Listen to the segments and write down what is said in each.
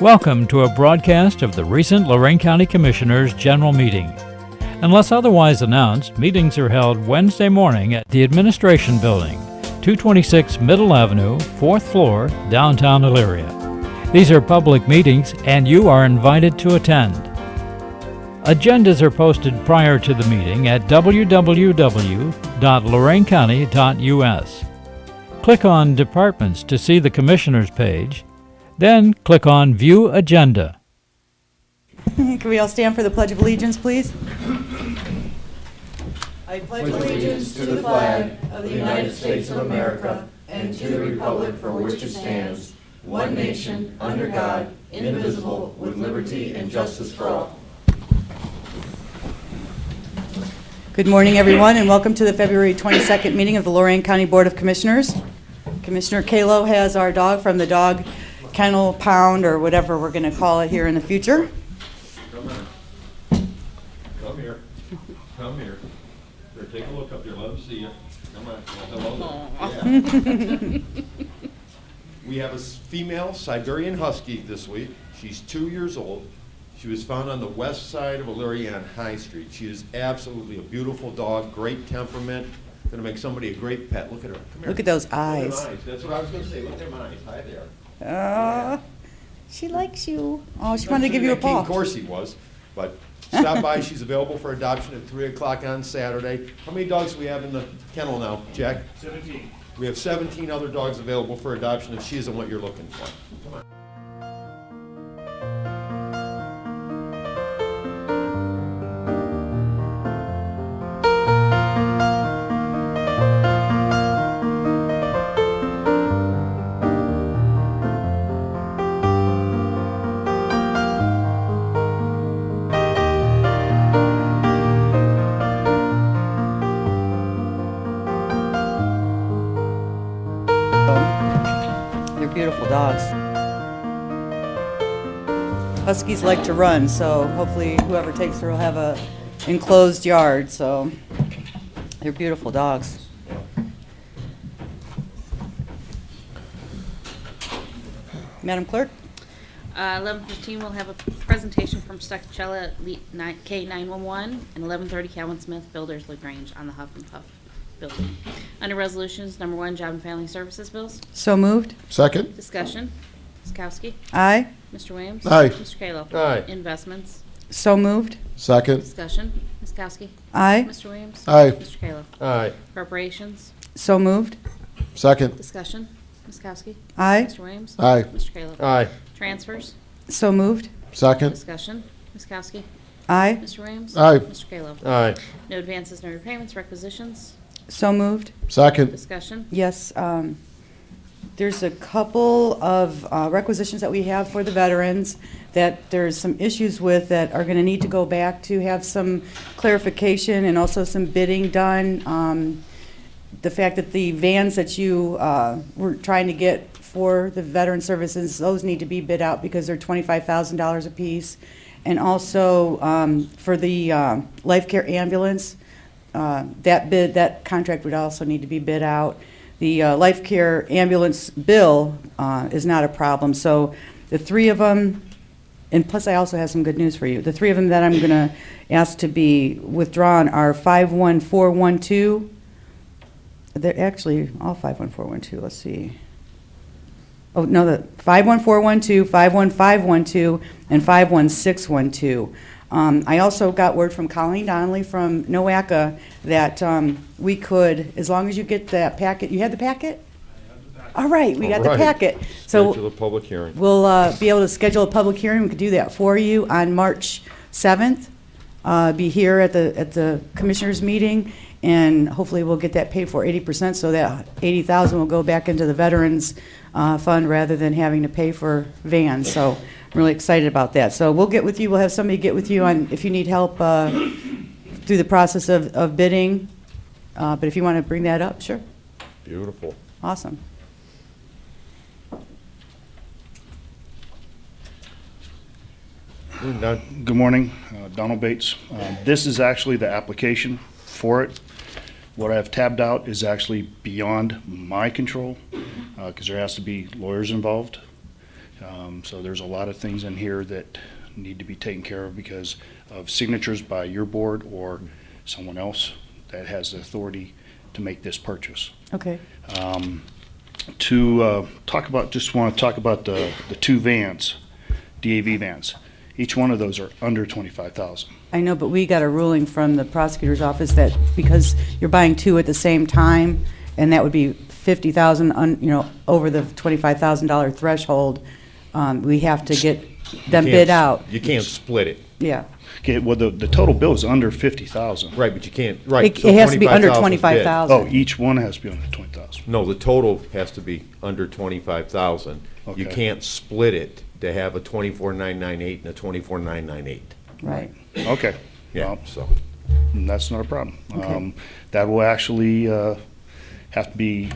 Welcome to a broadcast of the recent Lorain County Commissioners' General Meeting. Unless otherwise announced, meetings are held Wednesday morning at the Administration Building, 226 Middle Avenue, 4th floor, downtown Elyria. These are public meetings and you are invited to attend. Agendas are posted prior to the meeting at www.loraincounty.us. Click on Departments to see the Commissioners page, then click on View Agenda. Can we all stand for the Pledge of Allegiance, please? I pledge allegiance to the flag of the United States of America and to the republic for which it stands, one nation, under God, indivisible, with liberty and justice for all. Good morning, everyone, and welcome to the February 22nd meeting of the Lorain County Board of Commissioners. Commissioner Kalo has our dog from the dog kennel, pound, or whatever we're going to call it here in the future. Come here. Come here. Here, take a look up here. Let them see you. Come on. Well, hello. Yeah. We have a female Siberian Husky this week. She's 2 years old. She was found on the west side of Elyria on High Street. She is absolutely a beautiful dog, great temperament. Going to make somebody a great pet. Look at her. Come here. Look at those eyes. Look at them eyes. That's what I was going to say. Look at them eyes. Hi there. She likes you. Oh, she wanted to give you a paw. King Corsi was, but stop by. She's available for adoption at 3 o'clock on Saturday. How many dogs do we have in the kennel now, Jack? 17. We have 17 other dogs available for adoption if she isn't what you're looking for. Come on. They're beautiful dogs. Huskies like to run, so hopefully whoever takes her will have a enclosed yard, so they're beautiful dogs. Madam Clerk? 11:15 we'll have a presentation from Chuck Stella at K911, and 11:30 Calvin Smith Builders LaGrange on the Huff and Puff building. Under resolutions, number 1, Job and Family Services bills. So moved. Second. Discussion. Ms. Kowski. Aye. Mr. Williams. Aye. Mr. Kalo. Aye. Investments. So moved. Second. Discussion. Ms. Kowski. Aye. Mr. Williams. Aye. Mr. Kalo. Aye. Appropriations. So moved. Second. Discussion. Ms. Kowski. Aye. Mr. Williams. Aye. Mr. Kalo. Aye. Transfers. So moved. Second. Discussion. Ms. Kowski. Aye. Mr. Williams. Aye. Mr. Kalo. Aye. No advances, no repayments, requisitions. So moved. Second. Discussion. Yes, there's a couple of requisitions that we have for the veterans that there's some issues with that are going to need to go back to have some clarification and also some bidding done. The fact that the vans that you were trying to get for the veteran services, those need to be bid out because they're $25,000 a piece. And also for the Lifecare ambulance, that contract would also need to be bid out. The Lifecare ambulance bill is not a problem. So the three of them, and plus I also have some good news for you. The three of them that I'm going to ask to be withdrawn are 51412. They're actually all 51412. Let's see. Oh, no, the 51412, 51512, and 51612. I also got word from Colleen Donnelly from NOACA that we could, as long as you get that packet, you had the packet? All right, we got the All right. packet. Schedule So a public hearing. we'll be able to schedule a public hearing. We could do that for you on March 7th. Be here at the commissioners meeting, and hopefully we'll get that paid for 80%, so that $80,000 will go back into the veterans fund rather than having to pay for vans. So I'm really excited about that. So we'll get with you. We'll have somebody get with you on if you need help through the process of bidding. But if you want to bring that up, sure. Beautiful. Awesome. Good morning, Donald Bates. This is actually the application for it. What I've tabbed out is actually beyond my control because there has to be lawyers involved. So there's a lot of things in here that need to be taken care of because of signatures by your board or someone else that has the authority to make this purchase. Okay. To talk about, just want to talk about the two vans, DAV vans. Each one of those are under 25,000. I know, but we got a ruling from the prosecutor's office that because you're buying two at the same time, and that would be 50,000, over the $25,000 threshold, we have to get them bid out. You can't split it. Yeah. Okay, well, the total bill is under 50,000. Right, but you can't, right. It has to be under 25,000 Oh, 25,000. each one has to be under 20,000. No, the total has to be under 25,000. You Okay. can't split it to have a 24,998 and a 24,998. Right. Okay. Yeah, Well, so. that's not a problem. Okay. That will actually have to be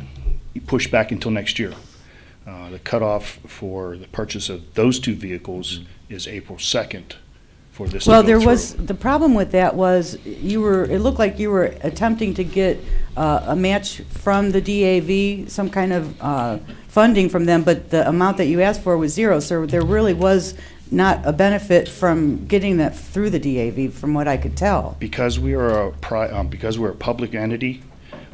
pushed back until next year. The cutoff for the purchase of those two vehicles is April 2nd for this to Well, go there through. was, the problem with that was it looked like you were attempting to get a match from the DAV, some kind of funding from them, but the amount that you asked for was zero, so there really was not a benefit from getting that through the DAV, from what I could tell. Because we are because we're a public entity,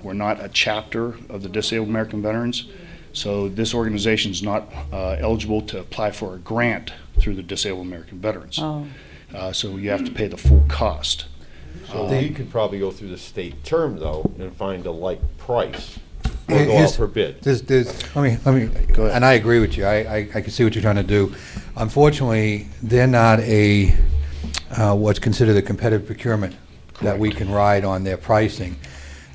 we're not a chapter of the Disabled American Veterans, so this organization is not eligible to apply for a grant through the Disabled American Veterans. Oh. So you have to pay the full cost. So we could probably go through the state term, though, and find a like price, or Here- go out here's- for bid. Let me, Go ahead. and I agree with you. I can see what you're trying to do. Unfortunately, they're not what's considered a competitive procurement that we can ride on their pricing.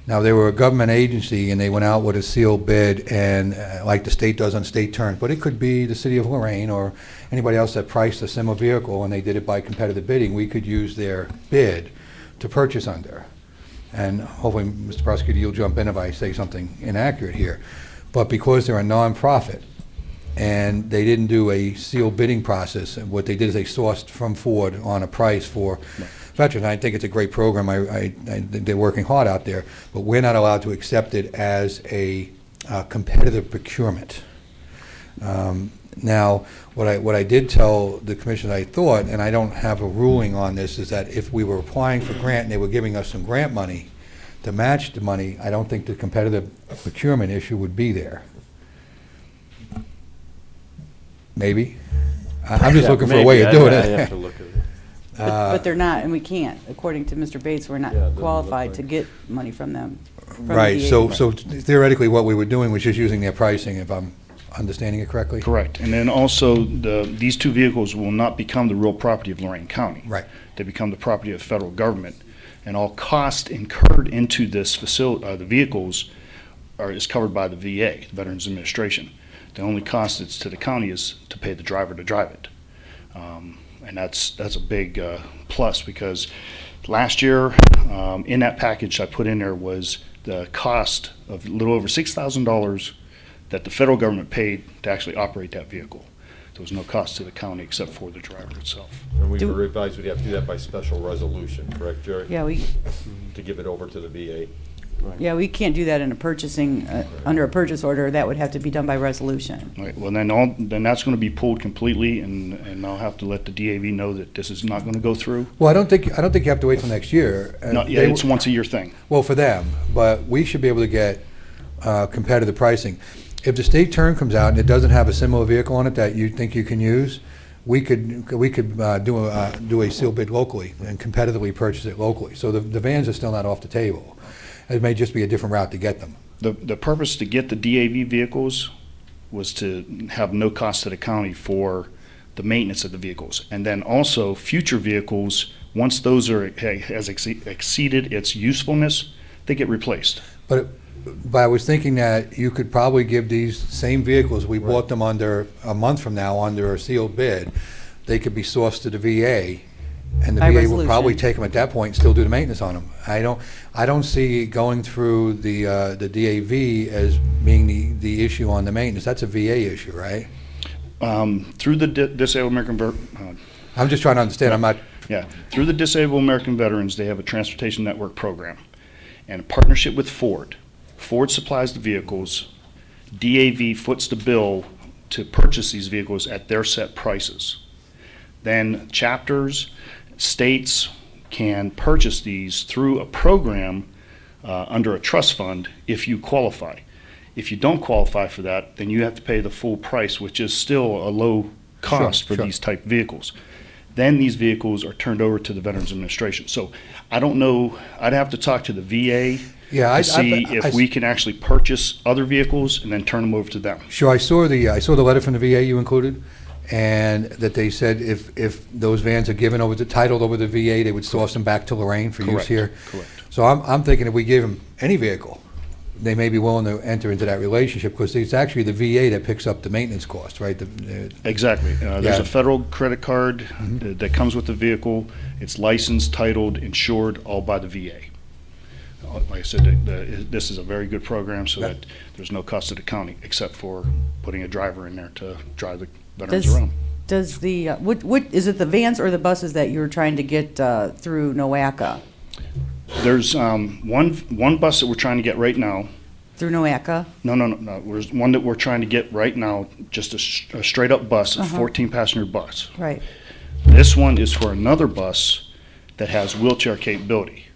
Now, they were a government agency, and they went out with a sealed bid, and like the state does on state terms, but it could be the city of Lorain or anybody else that priced a similar vehicle, and they did it by competitive bidding. We could use their bid to purchase under. And hopefully, Mr. Prosecutor, you'll jump in if I say something inaccurate here. But because they're a nonprofit, and they didn't do a sealed bidding process, and what they did is they sourced from Ford on a price for veterans. I think it's a great program. I think they're working hard out there, but we're not allowed to accept it as a competitive procurement. Now, what I did tell the commission, I thought, and I don't have a ruling on this, is that if we were applying for grant and they were giving us some grant money to match the money, I don't think the competitive procurement issue would be there. Maybe. I'm just looking for a way of doing I have it. to look at it. But they're not, and we can't. According to Mr. Bates, we're not Yeah, it doesn't qualified look to like- get money from them. from the Right, DAV. so theoretically, what we were doing was just using their pricing, if I'm understanding it correctly? Correct. And then also, these two vehicles will not become the real property of Lorain County. Right. They become the property of the federal government. And all cost incurred into this facility, the vehicles, is covered by the VA, the Veterans Administration. The only cost that's to the county is to pay the driver to drive it. And that's a big plus, because last year, in that package I put in there was the cost of a little over $6,000 that the federal government paid to actually operate that vehicle. There was no cost to the county except for the driver itself. And we Do- were advised we'd have to do that by special resolution, correct, Jerry? Yeah, To give it over to the VA. we can't do that in a purchasing, under a purchase order. That would have to be done by resolution. Right, well, then that's going to be pulled completely, and I'll have to let the DAV know that this is not going to go through. Well, I don't think you have to wait till next year. Not, yeah, it's a once-a-year thing. Well, for them, but we should be able to get competitive pricing. If the state term comes out and it doesn't have a similar vehicle on it that you think you can use, we could do a sealed bid locally and competitively purchase it locally. So the vans are still not off the table. It may just be a different route to get them. The purpose to get the DAV vehicles was to have no cost to the county for the maintenance of the vehicles. And then also, future vehicles, once those has exceeded its usefulness, they get replaced. But I was thinking that you could probably give these same vehicles, we bought them under, a month from now, under a sealed bid, they could be sourced to the VA, and the By VA would probably resolution. take them at that point and still do the maintenance on them. I don't see going through the DAV as being the issue on the maintenance. That's a VA issue, right? Through the Disabled American I'm just trying to understand, I'm not, through the Disabled American Veterans, they have a transportation network program and a partnership with Ford. Ford supplies the vehicles, DAV foots the bill to purchase these vehicles at their set prices. Then chapters, states can purchase these through a program under a trust fund if you qualify. If you don't qualify for that, then you have to pay the full price, which is still a low cost for these type vehicles. Then these vehicles are turned over to the Veterans Administration. So I don't know, I'd have to talk to the VA to see if we can actually purchase other vehicles and then turn them over to them. Sure, I saw the letter from the VA you included, and that they said if those vans are given over, titled over the VA, they would source them back to Lorain for use Correct. here. Correct. So I'm thinking if we give them any vehicle, they may be willing to enter into that relationship, because it's actually the VA that picks up the maintenance cost, right? Exactly. There's Yeah. a federal credit card that comes with the vehicle. It's licensed, titled, insured, all by the VA. Like I said, this is a very good program, so that there's no cost to the county except for putting a driver in there to drive the veterans around. Does the, what, is it the vans or the buses that you're trying to get through NOACA? There's one bus that we're trying to get right now. Through NOACA? No. There's one that we're trying to get right now, just a straight-up bus, a 14-passenger bus. Right. This one is for another bus that has wheelchair capability.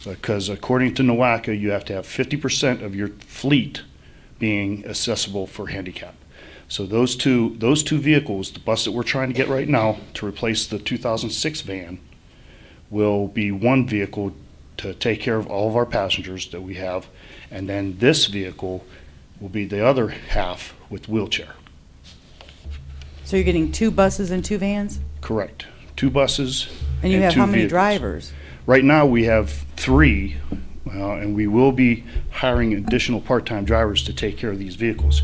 Because according to NOACA, you have to have 50% of your fleet being accessible for handicap. So those two vehicles, the bus that we're trying to get right now to replace the 2006 van, will be one vehicle to take care of all of our passengers that we have, and then this vehicle will be the other half with wheelchair. So you're getting 2 buses and 2 vans? Correct. 2 buses And you have 2 how many vehicles. drivers? Right now, we have 3, and we will be hiring additional part-time drivers to take care of these vehicles.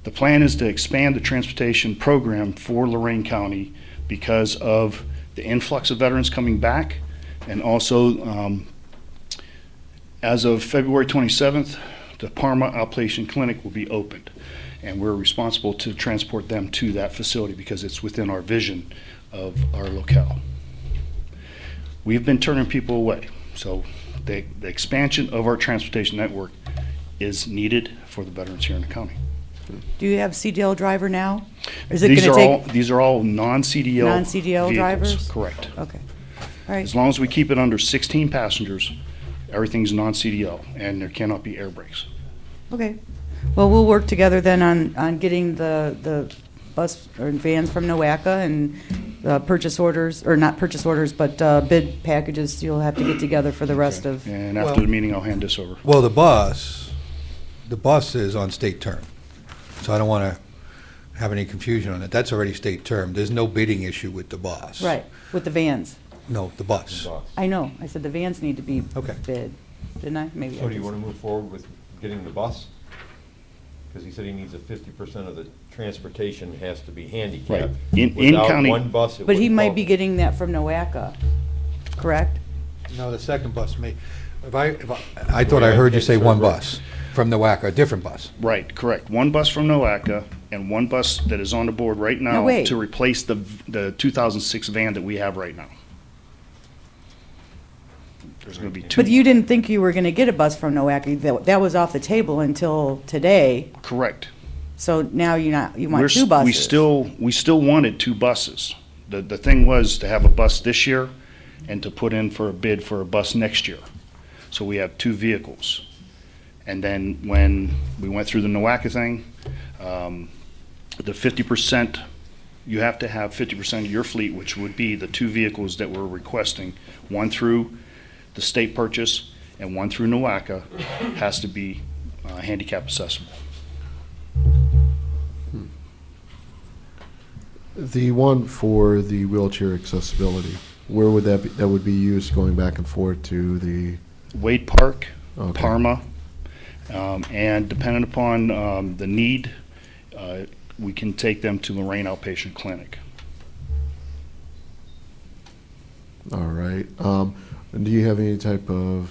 The plan is to expand the transportation program for Lorain County because of the influx of veterans coming back, and also as of February 27th, the Parma outpatient clinic will be opened, and we're responsible to transport them to that facility because it's within our vision of our locale. We've been turning people away, so the expansion of our transportation network is needed for the veterans here in the county. Do you have CDL driver now? Or is it These going to take? these are all non-CDL Non-CDL vehicles. drivers? Correct. Okay. All right. As long as we keep it under 16 passengers, everything's non-CDL, and there cannot be air brakes. Okay. Well, we'll work together then on getting the bus or vans from NOACA, and purchase orders, or not purchase orders, but bid packages you'll have to get together for the rest of. And after the meeting, I'll hand this over. Well, the bus is on state term, so I don't want to have any confusion on it. That's already state term. There's no bidding issue with the bus. Right, with the vans. No, the bus. I know. I said the vans need to be Okay. bid, didn't I? Maybe. So do you want to move forward with getting the bus? Because he said he needs 50% of the transportation has to be handicapped. Right. In Without county- one bus, it But he wouldn't might be qualify. getting that from NOACA, correct? No, the second bus may, I thought I heard you say one bus from NOACA, a different bus. Right, correct. One bus from NOACA and one bus that is on the board right now wait. to replace the 2006 van that we have right now. There's going to be 2. But you didn't think you were going to get a bus from NOACA. That was off the table until today. Correct. So now you want 2 buses. We still wanted 2 buses. The thing was to have a bus this year and to put in for a bid for a bus next year. So we have 2 vehicles. And then when we went through the NOACA thing, the 50%, you have to have 50% of your fleet, which would be the 2 vehicles that we're requesting, one through the state purchase and one through NOACA, has to be handicap accessible. The one for the wheelchair accessibility, where would that be? That would be used going back and forth to the. Wade Park, Okay. Parma, and depending upon the need, we can take them to Lorain Outpatient Clinic. All right. Do you have any type of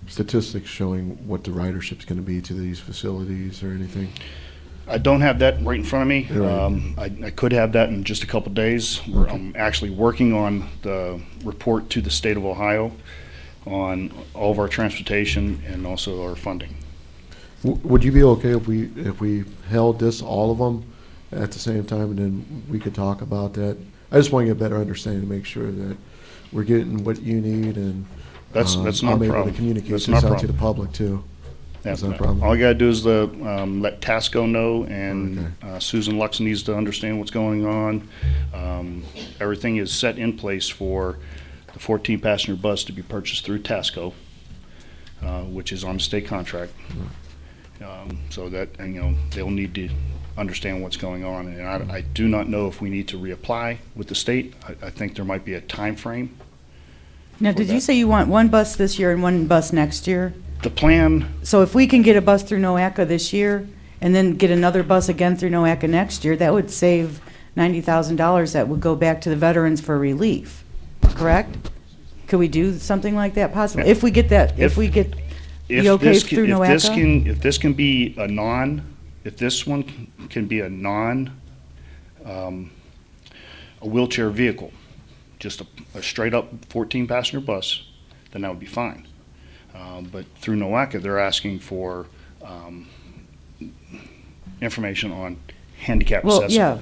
statistics showing what the ridership's going to be to these facilities or anything? I don't have that right in front of me. Right. I could have that in just a couple days. I'm actually working on the report to the state of Ohio on all of our transportation and also our funding. Would you be okay if we held this, all of them, at the same time, and then we could talk about that? I just want to get a better understanding to make sure that we're getting what you need, and That's not a I'm able problem. to communicate That's this not a out to the problem. public too. Yeah, Is that a problem? all you gotta do is let Tasco know, and Okay. Susan Lux needs to understand what's going on. Everything is set in place for the 14-passenger bus to be purchased through Tasco, which is on a state contract. So that, and, they'll need to understand what's going on. And I do not know if we need to reapply with the state. I think there might be a time frame. Now, for did you that. say you want one bus this year and one bus next year? The plan, So if we can get a bus through NOACA this year, and then get another bus again through NOACA next year, that would save $90,000 that would go back to the veterans for relief, correct? Could we do something like that possibly? Yeah. If we get that, if If- we get if the okay this through can, NOACA? if this can be if this one can be a wheelchair vehicle, just a straight up 14-passenger bus, then that would be fine. But through NOACA, they're asking for information on handicap Well, accessible. yeah.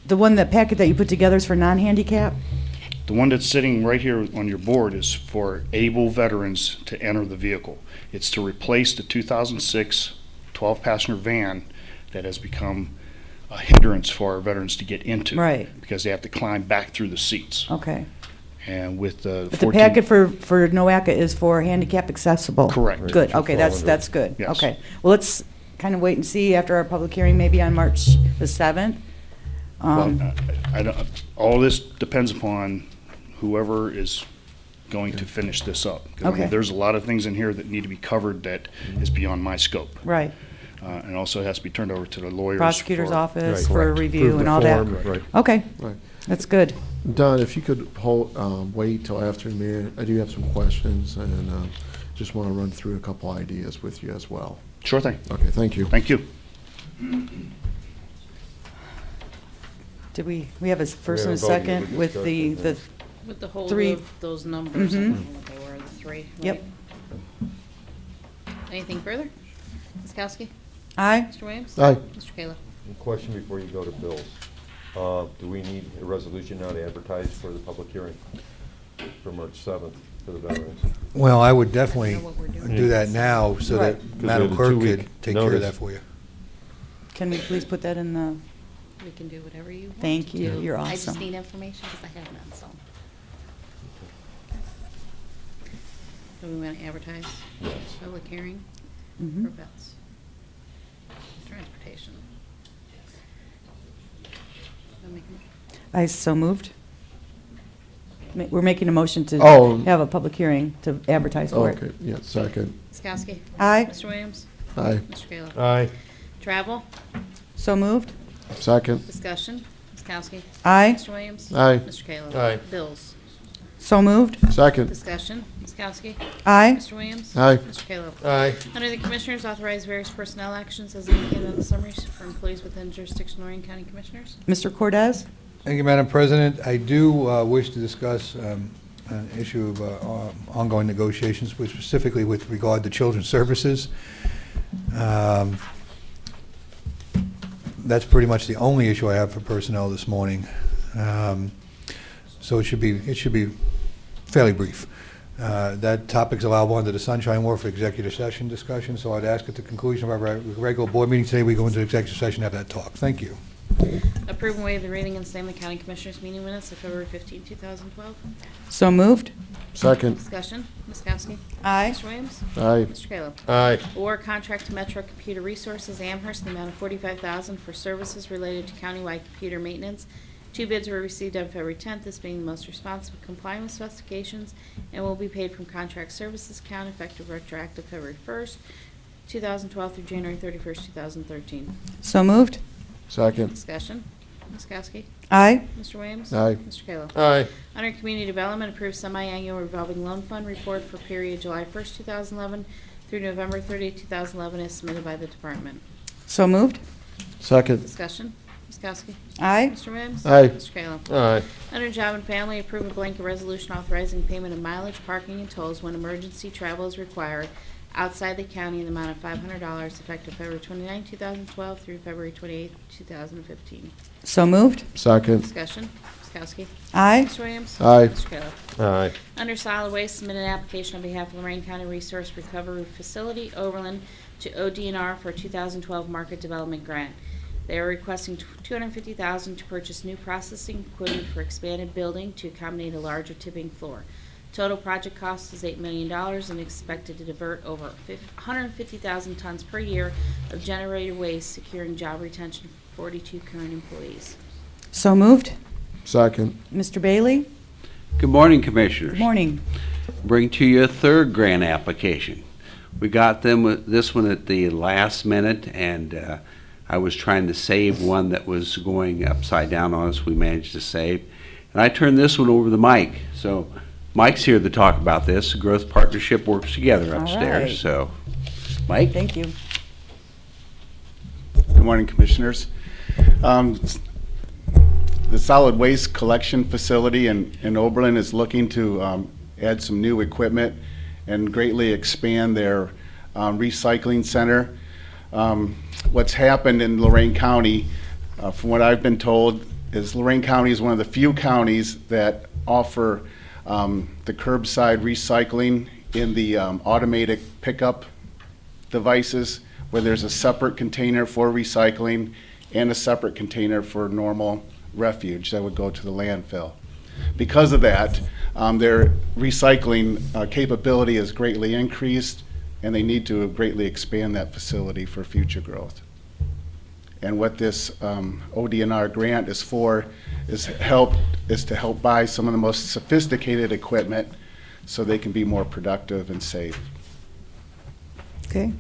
The one, that packet that you put together is for non-handicap? The one that's sitting right here on your board is for able veterans to enter the vehicle. It's to replace the 2006 12-passenger van that has become a hindrance for our veterans to get into. Right. Because they have to climb back through the seats. Okay. And with the But the 14 packet for NOACA is for handicap accessible? Correct. Right, Good, should okay, fall that's under- good. Yes. Okay. Well, let's kind of wait and see after our public hearing, maybe on March the 7th. Well, I don't, all this depends upon whoever is going to finish this up. 'Cause I mean, Okay. there's a lot of things in here that need to be covered that is beyond my scope. Right. And also it has to be turned over to the lawyers. Prosecutor's for- office Right. for Correct. review Approve and the all that. form, Right. Okay, Right. that's good. Don, if you could wait till after the meeting, I do have some questions, and just want to run through a couple ideas with you as well. Sure thing. Okay, thank you. Thank you. Did we have a first and a haven't voted, second we with the, discussed With the whole Three. of those numbers, I Mhm. don't know what they were, the three, Yep. right? Anything further? Ms. Kowski? aye? Mr. Williams? Aye. Mr. Kayla? Question before you go to bills. Do we need a resolution now to advertise for the public hearing for March 7th for the veterans? Well, I would definitely Know what we're doing. do that now so that Right. Madam the Clerk 2-week could take care of notice. that for you. Can we please put that in the, We can do whatever you want. Thank to you. do. You're I just awesome. need information because I have none, so. Do we want to advertise Yes. public hearing Mhm. for vets? Transportation. Wanna make a motion? I so moved. We're making a motion to Oh. have a public hearing to advertise for it. Okay, yeah, second. Ms. Kowski? Aye, Mr. Williams? Aye, Mr. Kayla? Aye. Travel, so moved. second. discussion, Ms. Kowski? Aye, Mr. Williams? Aye. Mr. Kayla? Aye. Bills, so moved. Second. discussion, Ms. Kowski? Aye, Mr. Williams? Aye. Mr. Kayla? Aye. Under the Commissioners, authorize various personnel actions as indicated on the summaries for employees within jurisdiction of Lorain County Commissioners. Mr. Cortez? Thank you, Madam President. I do wish to discuss an issue of ongoing negotiations, specifically with regard to children's services. That's pretty much the only issue I have for personnel this morning. So it should be fairly brief. That topic's allowable under the Sunshine Law for executive session discussion, so I'd ask at the conclusion of our regular board meeting today, we go into executive session and have that talk. Thank you. Approve and waive the reading and Stanley County Commissioners meeting minutes of February 15, 2012. So moved. Second. Discussion, Ms. Kowski? Aye, Mr. Williams? Aye. Mr. Kayla? Aye. Award contract to Metro Computer Resources Amherst in the amount of $45,000 for services related to countywide computer maintenance. 2 bids were received on February 10th, this being the most responsive complying with specifications, and will be paid from contract services account effective retroactive February 1st, 2012 through January 31st, 2013. so moved. Second. Discussion. Ms. Kowski? Aye, Mr. Williams? Aye. Mr. Kayla? Aye. Under Community Development, approve semi-annual revolving loan fund report for period July 1st, 2011 through November 30th, 2011, as submitted by the department. so moved. Second. Discussion. Ms. Kowski? Aye, Mr. Williams? Aye. Mr. Kayla? Aye. Under Job and Family, approve a blanket resolution authorizing payment of mileage, parking, and tolls when emergency travel is required outside the county in the amount of $500 effective February 29, 2012 through February 28, 2015. So moved. Second. Discussion. Ms. Kowski. Aye. Mr. Williams. Aye. Mr. Kayla. Aye. Under solid waste, submit an application on behalf of Lorain County Resource Recovery Facility, Oberlin, to ODNR for a 2012 market development grant. They are requesting $250,000 to purchase new processing equipment for expanded building to accommodate a larger tipping floor. Total project cost is $8 million and expected to divert over 150,000 tons per year of generated waste, securing job retention for 42 current employees. So moved. Second. Mr. Bailey? Good morning, Commissioners. Good morning. Bring to you a third grant application. We got them with this one at the last minute, and I was trying to save one that was going upside down on us. We managed to save. And I turned this one over to Mike. So Mike's here to talk about this. The Growth Partnership works together All upstairs. right. So, Mike? Thank you. Good morning, Commissioners. The solid waste collection facility in Oberlin is looking to add some new equipment and greatly expand their recycling center. What's happened in Lorain County, from what I've been told, is Lorain County is one of the few counties that offer the curbside recycling in the automated pickup devices, where there's a separate container for recycling and a separate container for normal refuge that would go to the landfill. Because of that, their recycling capability has greatly increased, and they need to greatly expand that facility for future growth. And what this ODNR grant is for is to help buy some of the most sophisticated equipment so they can be more productive and safe. Okay.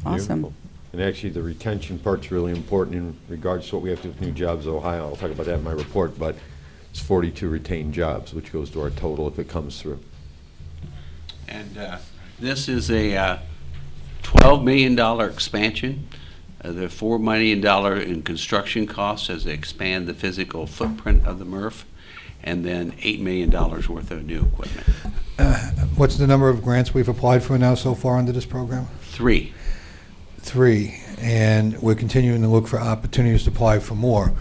Awesome. Beautiful. And actually, the retention part's really important in regards to what we have to do with New Jobs Ohio. I'll talk about that in my report, but it's 42 retained jobs, which goes to our total if it comes through. And this is a $12 million expansion. The $4 million in construction costs as they expand the physical footprint of the MRF, and then $8 million worth of new equipment. What's the number of grants we've applied for now so far under this program? 3. 3, and we're continuing to look for opportunities to apply for more.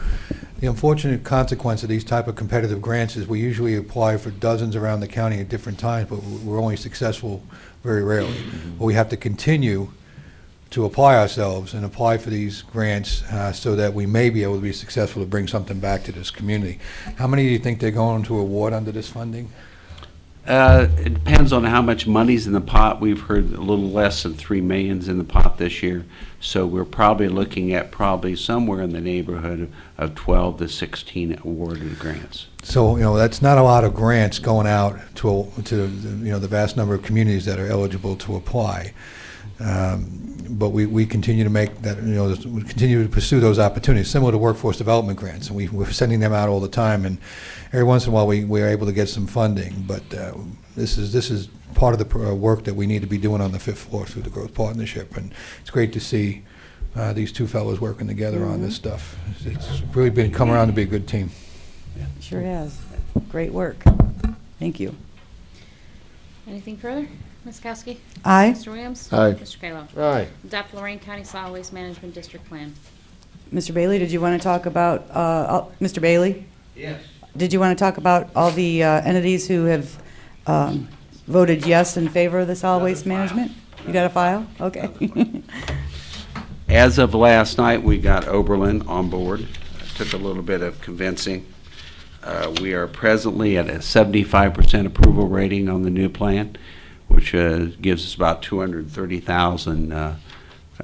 The unfortunate consequence of these type of competitive grants is we usually apply for dozens around the county at different times, but we're only successful very rarely. But we have to continue to apply ourselves and apply for these grants so that we may be able to be successful to bring something back to this community. How many do you think they're going to award under this funding? It depends on how much money's in the pot. We've heard a little less than $3 million in the pot this year, so we're probably looking at somewhere in the neighborhood of 12 to 16 awarded grants. So, that's not a lot of grants going out to the vast number of communities that are eligible to apply. But we continue to make that, we continue to pursue those opportunities, similar to workforce development grants, and we're sending them out all the time, and every once in a while we're able to get some funding. But this is part of the work that we need to be doing on the 5th floor through the Growth Partnership, and it's great to see these two fellows working together on this stuff. It's really come around to be a good team. Sure has. Great work. Thank you. Anything further? Ms. Kowski? Aye. Mr. Williams? Aye. Mr. Kayla? Aye. Adopt Lorain County Solid Waste Management District Plan. Mr. Bailey, did you want to talk about, Mr. Bailey? Yes. Did you want to talk about all the entities who have voted yes in favor of the solid waste management? You got a file? Okay. As of last night, we got Oberlin on board. It took a little bit of convincing. We are presently at a 75% approval rating on the new plan, which gives us about 230,000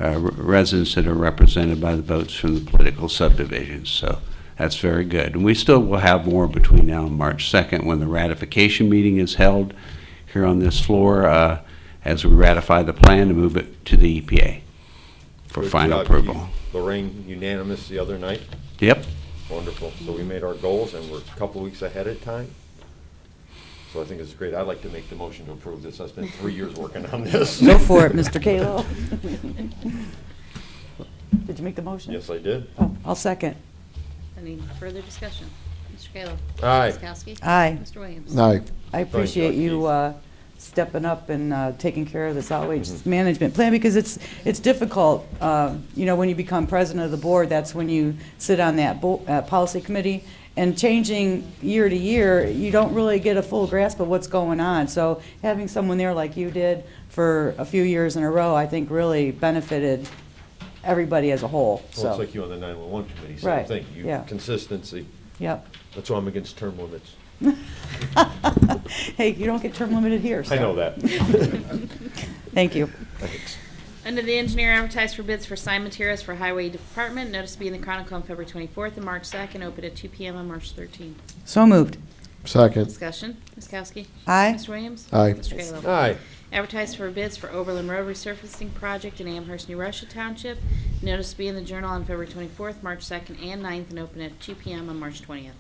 residents that are represented by the votes from the political subdivisions. So that's very good. And we still will have more between now and March 2nd when the ratification meeting is held here on this floor as we ratify the plan to move it to the EPA for Good final job. approval. Lorraine unanimous the other night. Yep. Wonderful. So we made our goals, and we're a couple weeks ahead of time. So I think it's great. I'd like to make the motion to approve this. I spent 3 years working on this. Go for it, Mr. Kalo. Did you make the motion? Yes, I did. Oh, I'll second. Any further discussion? Mr. Kayla? Aye. Ms. Kowski? Aye. Mr. Williams? Aye. I appreciate Keith. you stepping up and taking care of this outrageous management plan, because it's difficult. You know, when you become president of the board, that's when you sit on that policy committee. And changing year to year, you don't really get a full grasp of what's going on. So having someone there like you did for a few years in a row, I think really benefited everybody as a whole. Well, So, it's like you on the 911 committee, same Right, thing. You yeah. Consistency. yep. That's why I'm against term limits. Hey, you don't get term limited here, so. I know that. Thank you. Thanks. Under the engineer, advertised for bids for sign materials for Highway Department. Notice to be in the Chronicle on February 24th and March 2nd, open at 2 p.m. on March 13th. So moved. Second. Discussion. Ms. Kowski? Aye. Mr. Williams? Aye. Mr. Kayla? Aye. Advertised for bids for Oberlin Road resurfacing project in Amherst, New Russia Township. Notice to be in the Journal on February 24th, March 2nd, and 9th, and open at 2 p.m. on March 20th.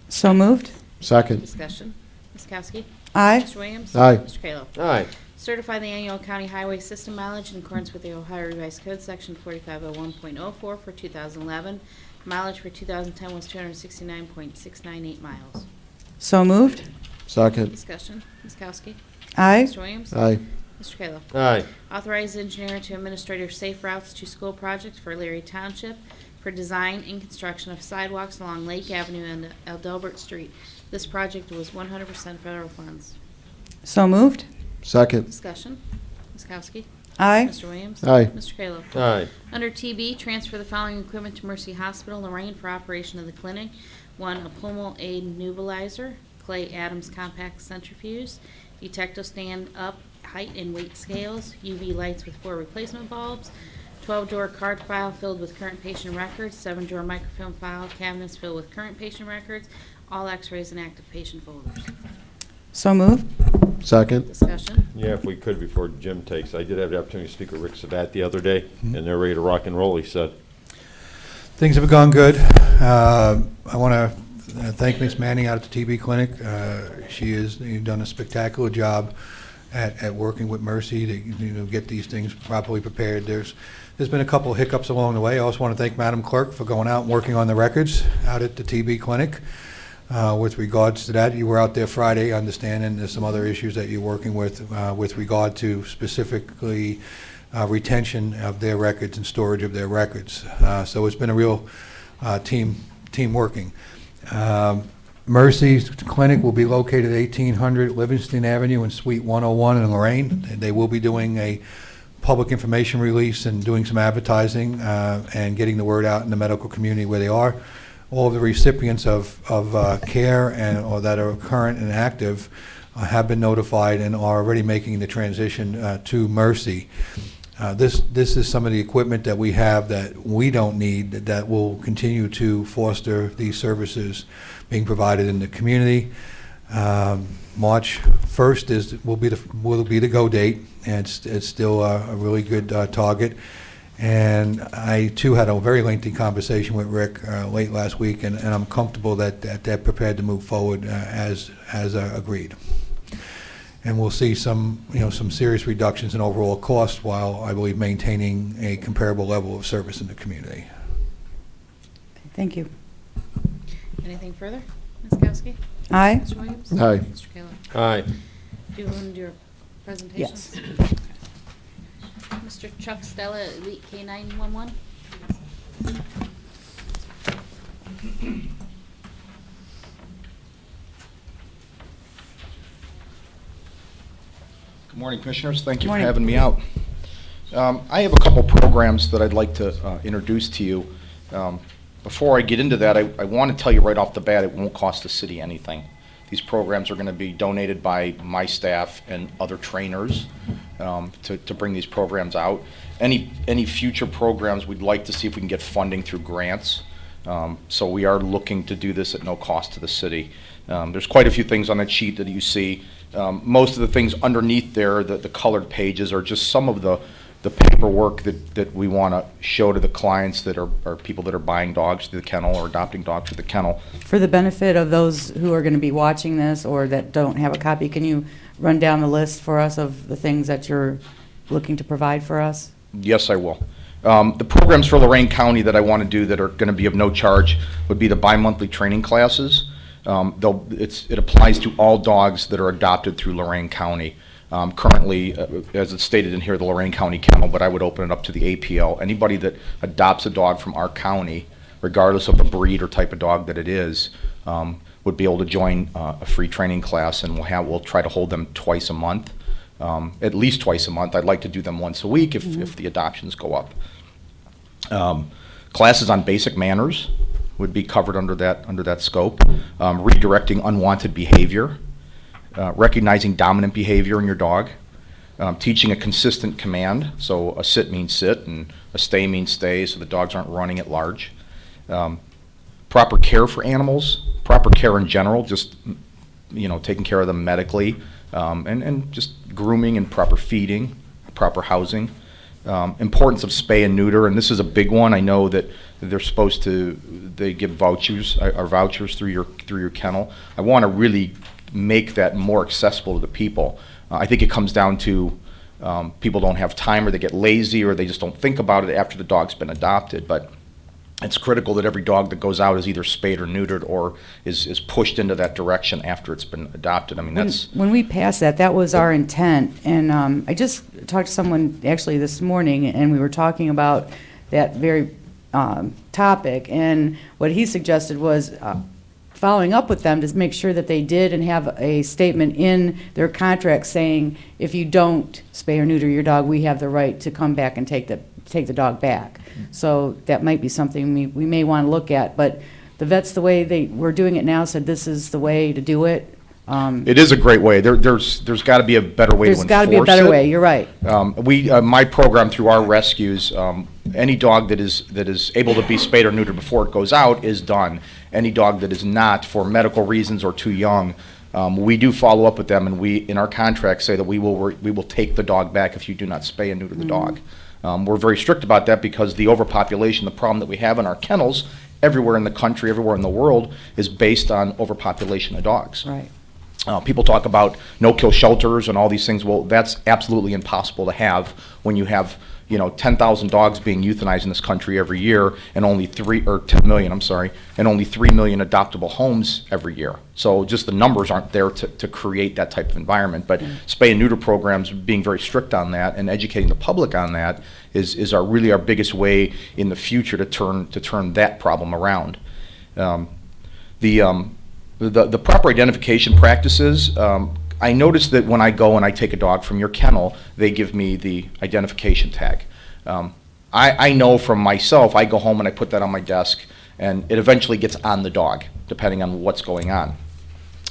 So moved. Second. Discussion. Ms. Kowski? Aye. Mr. Williams? Aye. Mr. Kayla? Aye. Certify the annual county highway system mileage in accordance with the Ohio Revised Code, Section 4501.04 for 2011. Mileage for 2010 was 269.698 miles. So moved. Second. Discussion. Ms. Kowski? Aye. Mr. Williams? Aye. Mr. Kayla? Aye. Authorize engineer to administrator safe routes to school project for Leary Township for design and construction of sidewalks along Lake Avenue and Adelbert Street. This project was 100% federal funds. So moved. Second. Discussion. Ms. Kowski? Aye. Mr. Williams? Aye. Mr. Kayla? Aye. Under TB, transfer the following equipment to Mercy Hospital, Lorain, for operation of the clinic. One, a Pulmo Aid nebulizer, Clay Adams compact centrifuge, Detecto stand-up height and weight scales, UV lights with 4 replacement bulbs, 12-drawer card file filled with current patient records, 7-drawer microfilm file cabinets filled with current patient records, all x-rays and active patient folders. So moved. Second. Discussion. Yeah, if we could, before Jim takes, I did have the opportunity to speak with Rick Sabat the other day, and they're ready to rock and roll, he said. Things have gone good. I want to thank Ms. Manning out at the TB Clinic. She has done a spectacular job at working with Mercy to get these things properly prepared. There's been a couple of hiccups along the way. I also want to thank Madam Clerk for going out and working on the records out at the TB Clinic. With regards to that, you were out there Friday, understanding there's some other issues that you're working with regard to specifically retention of their records and storage of their records. So it's been a real team working. Mercy's clinic will be located at 1800 Livingston Avenue in Suite 101 in Lorain. They will be doing a public information release and doing some advertising and getting the word out in the medical community where they are. All of the recipients of care or that are current and active have been notified and are already making the transition to Mercy. This is some of the equipment that we have that we don't need that will continue to foster these services being provided in the community. March 1st will be the go date, and it's still a really good target. And I too had a very lengthy conversation with Rick late last week, and I'm comfortable that they're prepared to move forward as agreed. And we'll see some serious reductions in overall cost while I believe maintaining a comparable level of service in the community. Thank you. Anything further? Ms. Kowski? Aye. Mr. Williams? Aye. Mr. Kayla? Aye. Do you want to do your presentation? Yes. Mr. Chuck Stella, Elite K911. Good morning, Commissioners. Thank you for Morning. having me out. I have a couple programs that I'd like to introduce to you. Before I get into that, I want to tell you right off the bat, it won't cost the city anything. These programs are going to be donated by my staff and other trainers to bring these programs out. Any future programs, we'd like to see if we can get funding through grants. So we are looking to do this at no cost to the city. There's quite a few things on that sheet that you see. Most of the things underneath there, the colored pages, are just some of the paperwork that we want to show to the clients that are people that are buying dogs to the kennel or adopting dogs to the kennel. For the benefit of those who are going to be watching this or that don't have a copy, can you run down the list for us of the things that you're looking to provide for us? Yes, I will. The programs for Lorain County that I want to do that are going to be of no charge would be the bi-monthly training classes. It applies to all dogs that are adopted through Lorain County. Currently, as it's stated in here, the Lorain County Kennel, but I would open it up to the APL. Anybody that adopts a dog from our county, regardless of the breed or type of dog that it is, would be able to join a free training class, and we'll try to hold them twice a month, at least twice a month. I'd like to do them once a week if the adoptions go up. Classes on basic manners would be covered under that scope. Redirecting unwanted behavior, recognizing dominant behavior in your dog, teaching a consistent command, so a sit means sit and a stay means stay, so the dogs aren't running at large. Proper care for animals, proper care in general, just taking care of them medically, and just grooming and proper feeding, proper housing. Importance of spay and neuter, and this is a big one. I know that they give vouchers through your kennel. I want to really make that more accessible to the people. I think it comes down to people don't have time, or they get lazy, or they just don't think about it after the dog's been adopted. But it's critical that every dog that goes out is either spayed or neutered, or is pushed into that direction after it's been adopted. I mean, when we passed that was our intent. And I just talked to someone actually this morning, and we were talking about that very topic. And what he suggested was following up with them to make sure that they did and have a statement in their contract saying, if you don't spay or neuter your dog, we have the right to come back and take the dog back. So that might be something we may want to look at. But the vets, the way they were doing it now, said this is the way to do it. It is a great way. There's got to be a better way to enforce it. There's got to be a better way. You're right. My program through our rescues, any dog that is able to be spayed or neutered before it goes out is done. Any dog that is not, for medical reasons or too young, we do follow up with them, and we in our contract say that we will take the dog back if you do not spay and neuter the dog. We're very strict about that because the overpopulation, the problem that we have in our kennels everywhere in the country, everywhere in the world, is based on overpopulation of dogs. Right. People talk about no-kill shelters and all these things. Well, that's absolutely impossible to have when you have 10,000 dogs being euthanized in this country every year, and only 10 million, and only 3 million adoptable homes every year. So just the numbers aren't there to create that type of environment. But spay and neuter programs, being very strict on that and educating the public on that is really our biggest way in the future to turn that problem around. The proper identification practices, I noticed that when I go and I take a dog from your kennel, they give me the identification tag. I know from myself, I go home and I put that on my desk, and it eventually gets on the dog, depending on what's going on.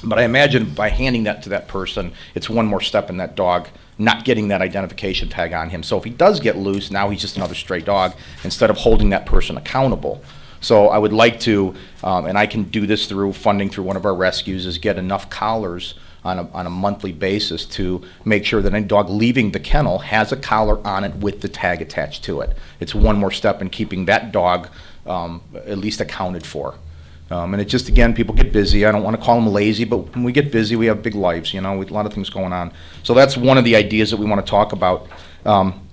But I imagine by handing that to that person, it's one more step in that dog not getting that identification tag on him. So if he does get loose, now he's just another stray dog, instead of holding that person accountable. So I would like to, and I can do this through funding through one of our rescues, is get enough collars on a monthly basis to make sure that any dog leaving the kennel has a collar on it with the tag attached to it. It's one more step in keeping that dog at least accounted for. And it just, again, people get busy. I don't want to call them lazy, but when we get busy, we have big lives, with a lot of things going on. So that's one of the ideas that we want to talk about.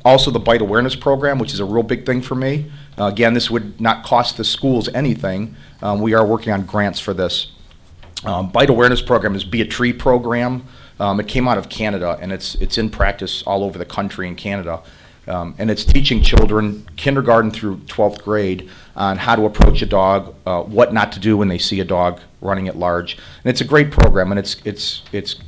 Also, the bite awareness program, which is a real big thing for me. Again, this would not cost the schools anything. We are working on grants for this. Bite awareness program is Be a Tree program. It came out of Canada, and it's in practice all over the country in Canada. And it's teaching children, kindergarten through 12th grade, on how to approach a dog, what not to do when they see a dog running at large. And it's a great program, and it's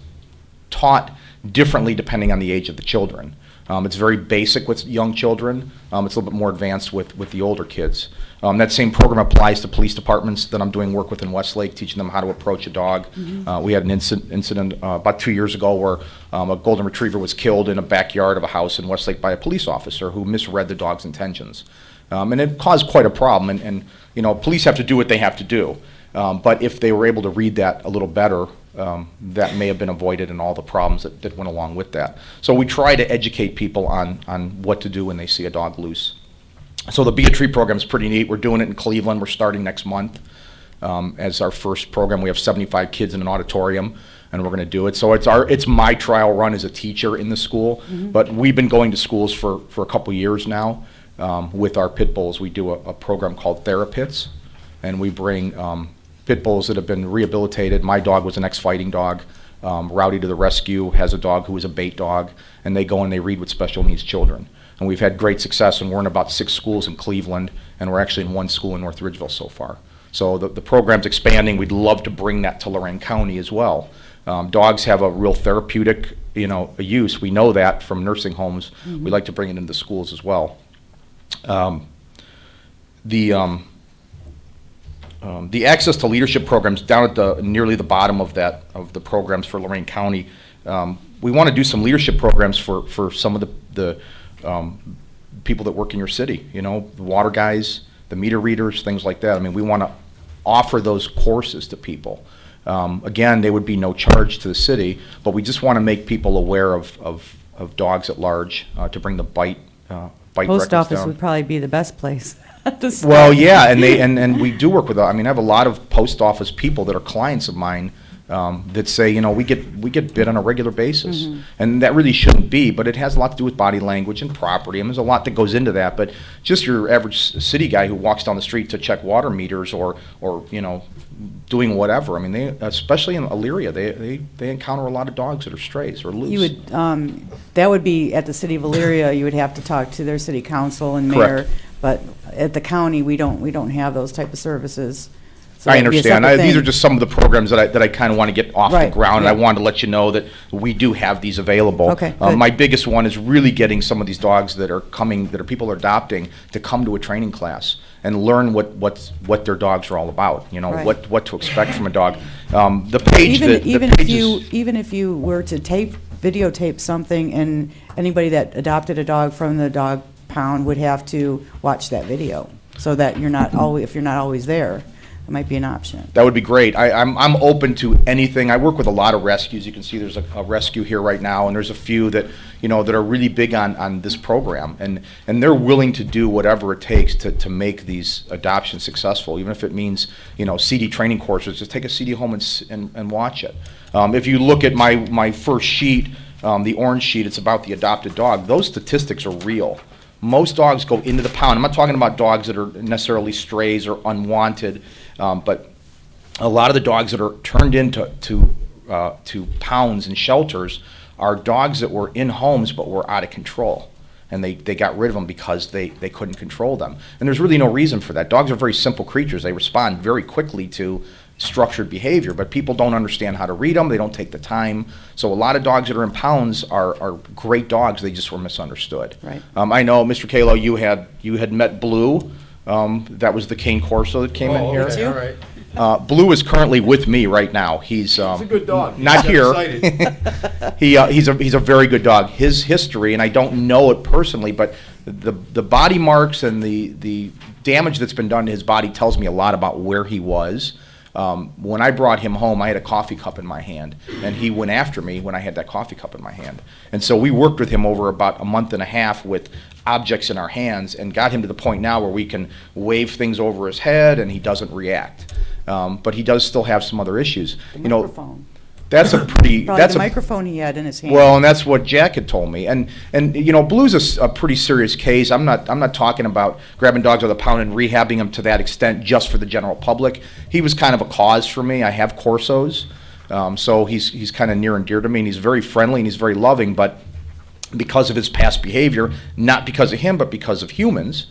taught differently depending on the age of the children. It's very basic with young children. It's a little bit more advanced with the older kids. That same program applies to police departments that I'm doing work with in Westlake, teaching them how to approach a dog. We had an incident about 2 years ago where a golden retriever was killed in a backyard of a house in Westlake by a police officer who misread the dog's intentions. And it caused quite a problem. And police have to do what they have to do. But if they were able to read that a little better, that may have been avoided, and all the problems that went along with that. So we try to educate people on what to do when they see a dog loose. So the Be a Tree program is pretty neat. We're doing it in Cleveland. We're starting next month as our first program. We have 75 kids in an auditorium, and we're going to do it. So it's my trial run as a teacher in the school, but we've been going to schools for a couple years now with our pit bulls. We do a program called Therapits, and we bring pit bulls that have been rehabilitated. My dog was an ex-fighting dog. Rowdy to the Rescue has a dog who is a bait dog, and they go and they read with special needs children. And we've had great success, and we're in about 6 schools in Cleveland, and we're actually in 1 school in North Ridgeville so far. So the program's expanding. We'd love to bring that to Lorain County as well. Dogs have a real therapeutic, use. We know that from nursing homes. Mm-hmm. We like to bring it into schools as well. The access to leadership programs down at nearly the bottom of the programs for Lorain County. We want to do some leadership programs for some of the people that work in your city. The water guys, the meter readers, things like that. I mean, we want to offer those courses to people. Again, they would be no charge to the city, but we just want to make people aware of dogs at large to bring the bite Post records office down. would probably be the best place to start. Well, yeah, and we do work with. I mean, I have a lot of post office people that are clients of mine that say, we get bit on a regular basis, Mm-hmm. and that really shouldn't be. But it has a lot to do with body language and property. I mean, there's a lot that goes into that. But just your average city guy who walks down the street to check water meters or doing whatever. I mean, they, especially in Elyria, they encounter a lot of dogs that are strays or loose. You would, that would be at the city of Elyria, you would have to talk to their city council and mayor. Correct. But at the county, we don't have those type of services. So I that'd be a understand. separate These thing. are just some of the programs that I kind of want to get off the Right, ground, and yeah. I wanted to let you know that we do have these available. Okay, good. My biggest one is really getting some of these dogs that are people are adopting to come to a training class and learn what their dogs are all about. Right. What to expect from a dog. The page Even that if you were to videotape something, and anybody that adopted a dog from the dog pound would have to watch that video, so that if you're not always there, it might be an option. That would be great. I'm open to anything. I work with a lot of rescues. You can see there's a rescue here right now, and there's a few that that are really big on this program, and they're willing to do whatever it takes to make these adoptions successful, even if it means CD training courses. Just take a CD home and watch it. If you look at my first sheet, the orange sheet, it's about the adopted dog. Those statistics are real. Most dogs go into the pound. I'm not talking about dogs that are necessarily strays or unwanted, but a lot of the dogs that are turned into to pounds and shelters are dogs that were in homes but were out of control. And they got rid of them because they couldn't control them. And there's really no reason for that. Dogs are very simple creatures. They respond very quickly to structured behavior, but people don't understand how to read them. They don't take the time. So a lot of dogs that are in pounds are great dogs. They just were misunderstood. Right. I know, Mr. Kalo, you had met Blue. That was the Cane Corso that came in here. Okay, all right. Blue is currently with me right now. He's He's a good dog. not He here. got excited. He's a very good dog. His history, and I don't know it personally, but the body marks and the damage that's been done to his body tells me a lot about where he was. When I brought him home, I had a coffee cup in my hand, and he went after me when I had that coffee cup in my hand. And so we worked with him over about a month and a half with objects in our hands and got him to the point now where we can wave things over his head and he doesn't react. But he does still have some other issues. The microphone. That's a pretty. Probably That's the a microphone he had in his hand. well, and that's what Jack had told me. And Blue's a pretty serious case. I'm not talking about grabbing dogs by the pound and rehabbing them to that extent just for the general public. He was kind of a cause for me. I have Corsos, so he's kind of near and dear to me, and he's very friendly and he's very loving. But because of his past behavior, not because of him, but because of humans,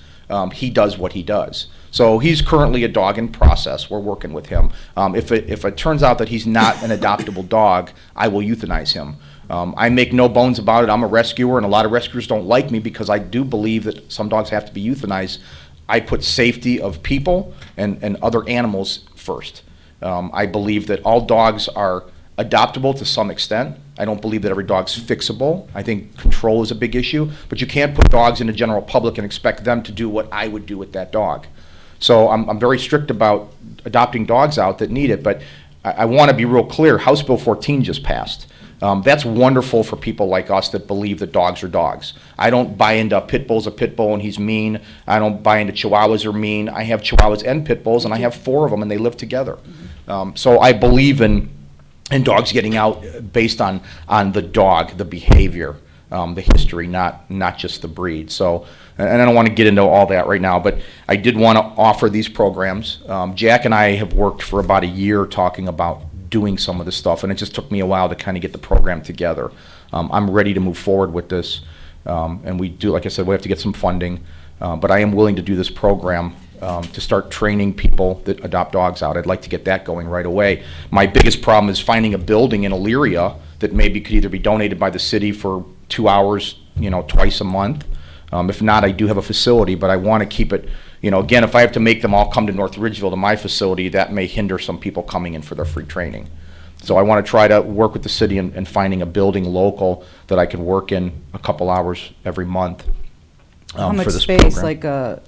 he does what he does. So he's currently a dog in process. We're working with him. If it turns out that he's not an adoptable dog, I will euthanize him. I make no bones about it. I'm a rescuer, and a lot of rescuers don't like me because I do believe that some dogs have to be euthanized. I put safety of people and other animals first. I believe that all dogs are adoptable to some extent. I don't believe that every dog's fixable. I think control is a big issue, but you can't put dogs in the general public and expect them to do what I would do with that dog. So I'm very strict about adopting dogs out that need it, but I want to be real clear. House Bill 14 just passed. That's wonderful for people like us that believe that dogs are dogs. I don't buy into a pit bull's a pit bull and he's mean. I don't buy into chihuahuas are mean. I have chihuahuas and pit bulls, and I have 4 of them, and they live together. So I believe in dogs getting out based on the dog, the behavior, the history, not just the breed. So, and I don't want to get into all that right now, but I did want to offer these programs. Jack and I have worked for about a year talking about doing some of this stuff, and it just took me a while to kind of get the program together. I'm ready to move forward with this, and we do, like I said, we have to get some funding, but I am willing to do this program to start training people that adopt dogs out. I'd like to get that going right away. My biggest problem is finding a building in Elyria that maybe could either be donated by the city for 2 hours, twice a month. If not, I do have a facility, but I want to keep it, again, if I have to make them all come to North Ridgeville to my facility, that may hinder some people coming in for their free training. So I want to try to work with the city and finding a building local that I can work in a couple hours every month How much for this space, program.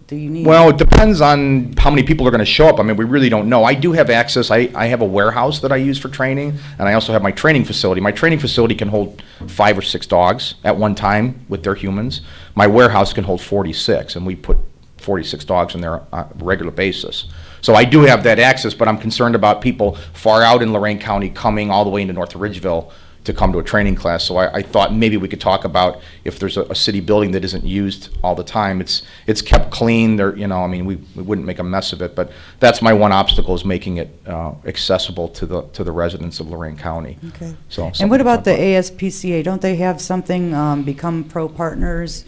do you need? Well, it depends on how many people are going to show up. I mean, we really don't know. I do have access. I have a warehouse that I use for training, and I also have my training facility. My training facility can hold 5 or 6 dogs at one time with their humans. My warehouse can hold 46, and we put 46 dogs in there on a regular basis. So I do have that access, but I'm concerned about people far out in Lorain County coming all the way into North Ridgeville to come to a training class. So I thought maybe we could talk about if there's a city building that isn't used all the time. It's kept clean. There, we wouldn't make a mess of it. But that's my one obstacle, is making it accessible to the residents of Lorain County. Okay. So. And what about the ASPCA? Don't they have something, Become Pro Partners,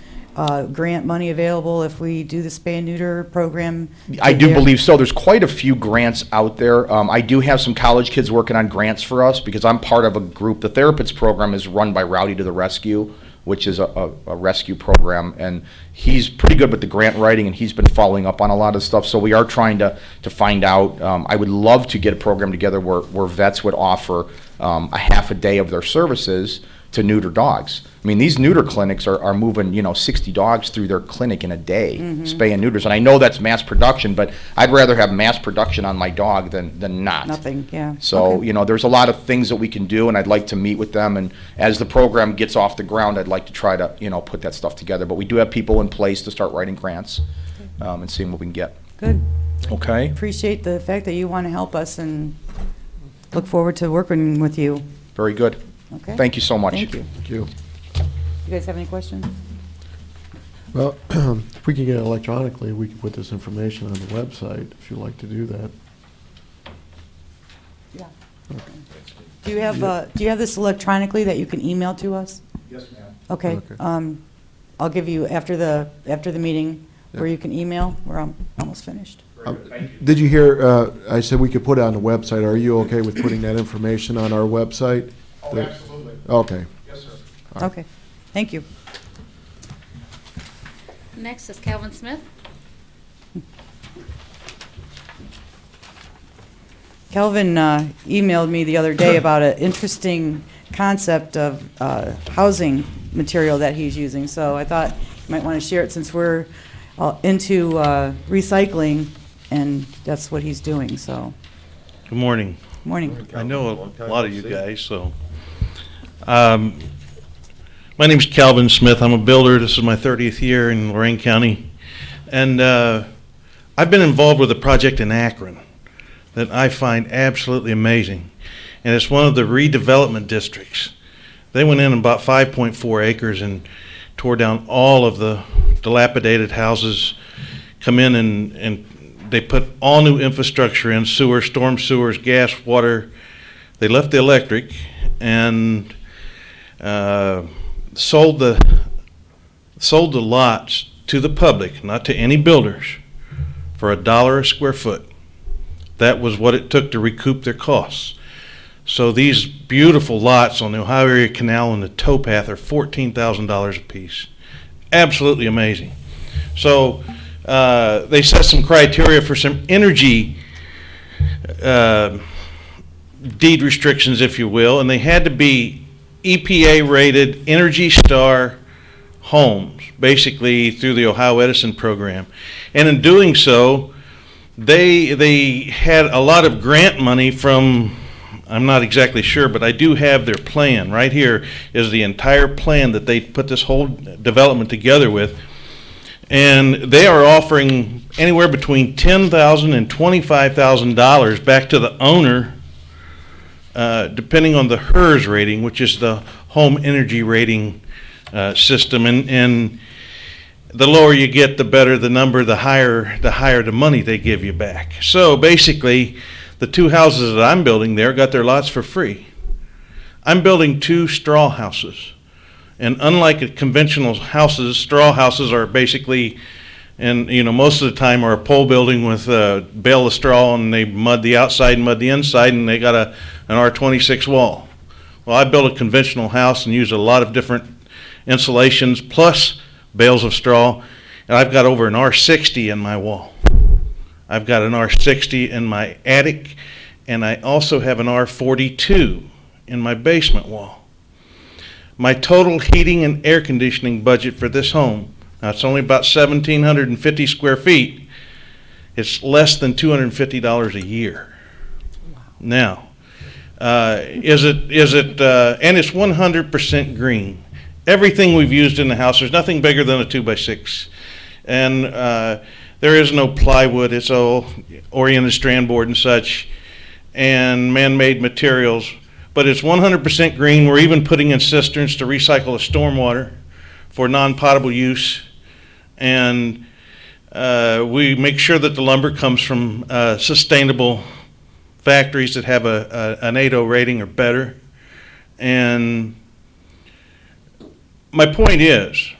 grant money available if we do the spay and neuter program? I do believe so. There's quite a few grants out there. I do have some college kids working on grants for us because I'm part of a group. The Therapists program is run by Rowdy to the Rescue, which is a rescue program, and he's pretty good with the grant writing, and he's been following up on a lot of stuff. So we are trying to find out. I would love to get a program together where vets would offer a half a day of their services to neuter dogs. I mean, these neuter clinics are moving, 60 dogs through their clinic in a day, spay and neuters. And I know that's mass production, but I'd rather have mass production on my dog than not. Nothing, yeah. So, Okay. There's a lot of things that we can do, and I'd like to meet with them. And as the program gets off the ground, I'd like to try to, put that stuff together. But we do have people in place to start writing grants and seeing what we can get. Good. Okay? Appreciate the fact that you want to help us and look forward to working with you. Very good. Okay? Thank you so much. Thank you. Thank you. You guys have any questions? Well, if we can get it electronically, we can put this information on the website, if you'd like to do that. Yeah. Do you have this electronically that you can email to us? Yes, ma'am. Okay. Okay. I'll give you after the meeting where Yeah. you can email. We're almost finished. Did you hear, I said we could put it on the website. Are you okay with putting that information on our website? Oh, absolutely. Okay. Yes, sir. All right. Okay. Thank you. Next is Calvin Smith. Kelvin emailed me the other day about an interesting concept of housing material that he's using. So I thought you might want to share it since we're into recycling, and that's what he's doing. So, Good morning. morning. I know a lot of you guys, so. My name's Calvin Smith. I'm a builder. This is my 30th year in Lorain County. And I've been involved with a project in Akron that I find absolutely amazing. And it's one of the redevelopment districts. They went in about 5.4 acres and tore down all of the dilapidated houses, come in and they put all new infrastructure in, sewers, storm sewers, gas, water. They left the electric and sold the lots to the public, not to any builders, for $1 a square foot. That was what it took to recoup their costs. So these beautiful lots on the Ohio Area Canal and the towpath are $14,000 a piece. Absolutely amazing. So they set some criteria for some energy deed restrictions, if you will, and they had to be EPA-rated Energy Star homes, basically through the Ohio Edison program. And in doing so, they had a lot of grant money from, I'm not exactly sure, but I do have their plan. Right here is the entire plan that they put this whole development together with. And they are offering anywhere between $10,000 and $25,000 back to the owner, depending on the HERS rating, which is the home energy rating system. And the lower you get, the better the number, the higher the money they give you back. So basically, the 2 houses that I'm building there got their lots for free. I'm building 2 straw houses. And unlike conventional houses, straw houses are basically, and most of the time are a pole building with a bale of straw, and they mud the outside and mud the inside, and they got an R26 wall. Well, I built a conventional house and used a lot of different insulations plus bales of straw, and I've got over an R60 in my wall. I've got an R60 in my attic, and I also have an R42 in my basement wall. My total heating and air conditioning budget for this home, now it's only about 1,750 square feet, it's less than $250 a year. Wow. Now, and it's 100% green. Everything we've used in the house, there's nothing bigger than a 2x6. And there is no plywood, it's all oriented strand board and such, and man-made materials. But it's 100% green. We're even putting in cisterns to recycle the stormwater for non-potable use. And we make sure that the lumber comes from sustainable factories that have an 8.0 rating or better. And my point is,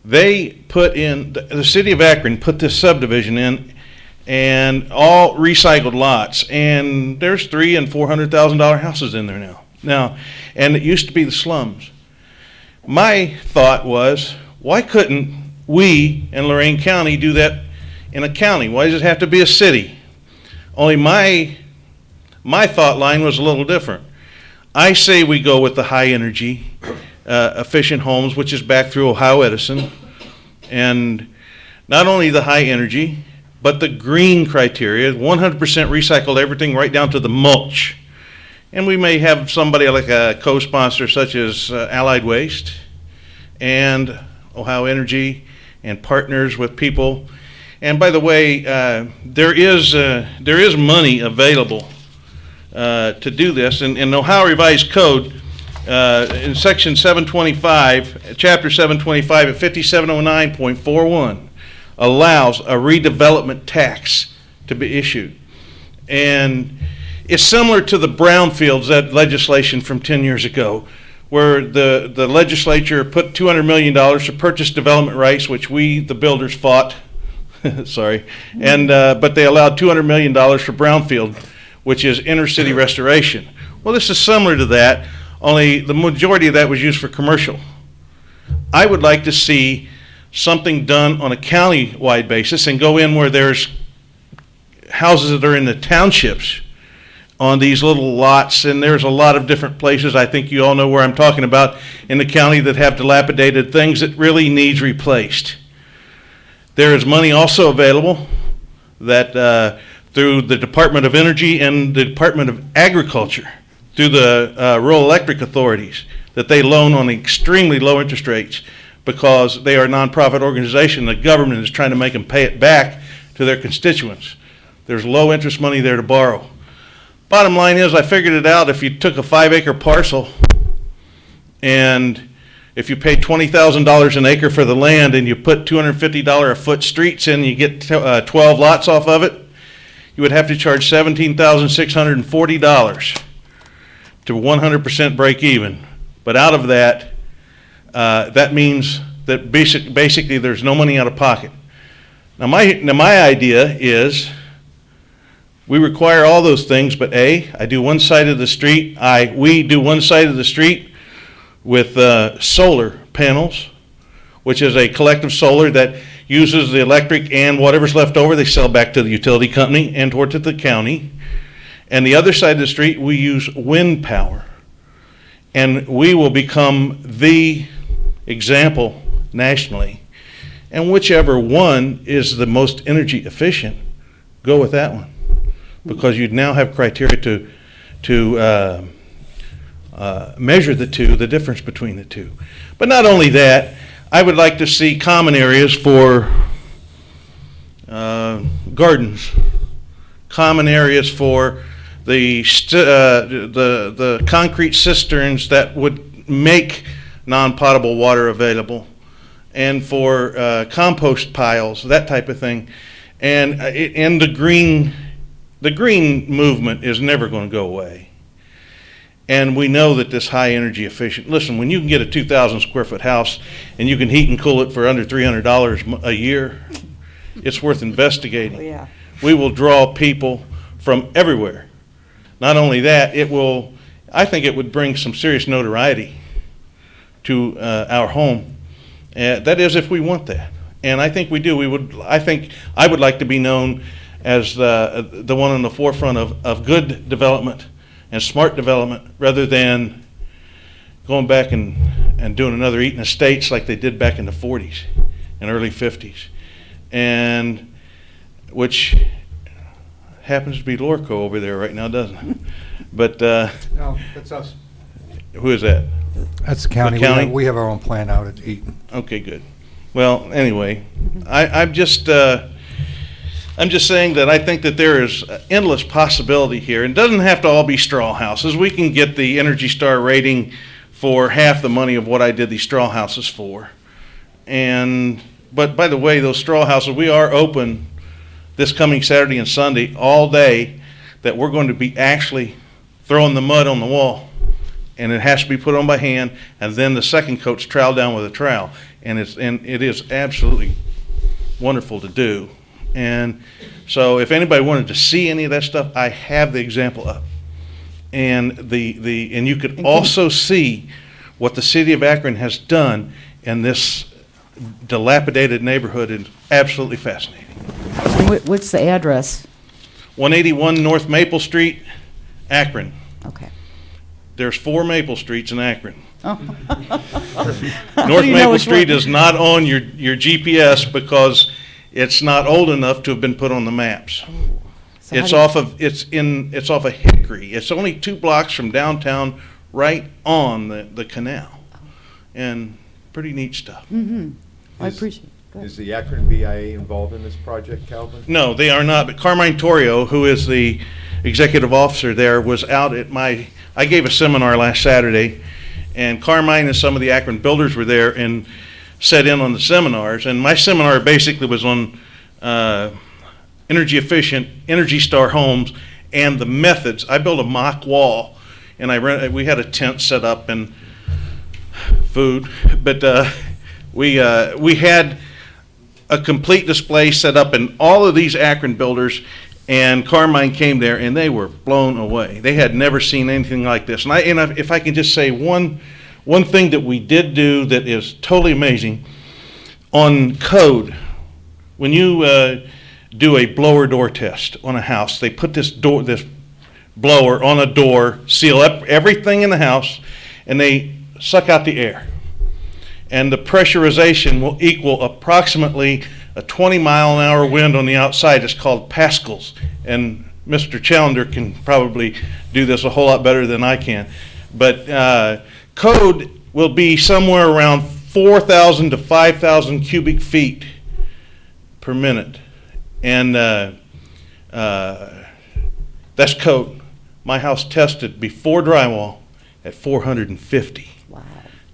the city of Akron put this subdivision in, and all recycled lots, and there's $300,000 and $400,000 houses in there now, and it used to be the slums. My thought was, why couldn't we in Lorain County do that in a county? Why does it have to be a city? Only my thought line was a little different. I say we go with the high energy efficient homes, which is back through Ohio Edison, and not only the high energy, but the green criteria, 100% recycled everything right down to the mulch. And we may have somebody like a co-sponsor such as Allied Waste and Ohio Energy and partners with people. And by the way, there is money available to do this. In Ohio Revised Code, in section 725, chapter 725 at 5709.41, allows a redevelopment tax to be issued. And it's similar to the brownfields, that legislation from 10 years ago, where the legislature put $200 million to purchase development rights, which we, the builders, fought. Sorry. And but they allowed $200 million for brownfield, which is inner city restoration. Well, this is similar to that, only the majority of that was used for commercial. I would like to see something done on a county-wide basis and go in where there's houses that are in the townships on these little lots, and there's a lot of different places, I think you all know where I'm talking about, in the county that have dilapidated things that really needs replaced. There is money also available that through the Department of Energy and the Department of Agriculture, through the rural electric authorities, that they loan on extremely low interest rates, because they are a nonprofit organization. The government is trying to make them pay it back to their constituents. There's low interest money there to borrow. Bottom line is, I figured it out. If you took a 5-acre parcel, and if you paid $20,000 an acre for the land, and you put $250 a foot streets in, you get 12 lots off of it, you would have to charge $17,640 to 100% break even. But out of that, that means that basically there's no money out of pocket. Now my idea is we require all those things, but I do one side of the street, we do one side of the street with solar panels, which is a collective solar that uses the electric, and whatever's left over they sell back to the utility company and or to the county. And the other side of the street we use wind power. And we will become the example nationally. And whichever one is the most energy efficient, go with that one. Because you now have criteria to measure the two, the difference between the two. But not only that, I would like to see common areas for gardens, common areas for the concrete cisterns that would make non-potable water available, and for compost piles, that type of thing, and the green the green movement is never going to go away. And we know that this high energy efficient, listen, when you can get a 2,000 square foot house and you can heat and cool it for under $300 a year, it's worth investigating. Oh, yeah. We will draw people from everywhere. Not only that, I think it would bring some serious notoriety to our home. That is, if we want that. And I think we do. I would like to be known as the one on the forefront of good development and smart development, rather than going back and doing another Eaton Estates like they did back in the 40s and early 50s, and which happens to be Lorco over there right now, doesn't it? But No, that's us. who is that? That's the county. The county? We have our own plant out at Eaton. Okay, good. Well, anyway, I'm just saying that I think that there is endless possibility here. It doesn't have to all be straw houses. We can get the Energy Star rating for half the money of what I did these straw houses for. But by the way, those straw houses, we are open this coming Saturday and Sunday all day, that we're going to be actually throwing the mud on the wall. And it has to be put on by hand, and then the second coat's troweled down with a trowel. And it is absolutely wonderful to do. And so if anybody wanted to see any of that stuff, I have the example up. And and you could also see what the city of Akron has done in this dilapidated neighborhood. Is absolutely fascinating. What's the address? 181 North Maple Street, Akron. Okay. There's 4 Maple Streets in Akron. Oh. North Maple Street is not on your GPS because it's not old enough to have been put on the maps. So It's off of Hickory. It's only 2 blocks from downtown, right on the canal, and pretty neat stuff. Mm-hmm. I appreciate it. Go ahead. Is the Akron BIA involved in this project, Calvin? No, they are not. But Carmine Torrio, who is the executive officer there, was out at I gave a seminar last Saturday, and Carmine and some of the Akron builders were there and sat in on the seminars. And my seminar basically was on energy efficient, Energy Star homes and the methods. I built a mock wall, and we had a tent set up and food, but we had a complete display set up in all of these Akron builders, and Carmine came there and they were blown away. They had never seen anything like this. And if I can just say one thing that we did do that is totally amazing, on code, when you do a blower door test on a house, they put this blower on a door, seal up everything in the house, and they suck out the air. And the pressurization will equal approximately a 20-mile-an-hour wind on the outside. It's called pascals. And Mr. Challender can probably do this a whole lot better than I can. But code will be somewhere around 4,000 to 5,000 cubic feet per minute. And that's code. My house tested before drywall at 450. Wow.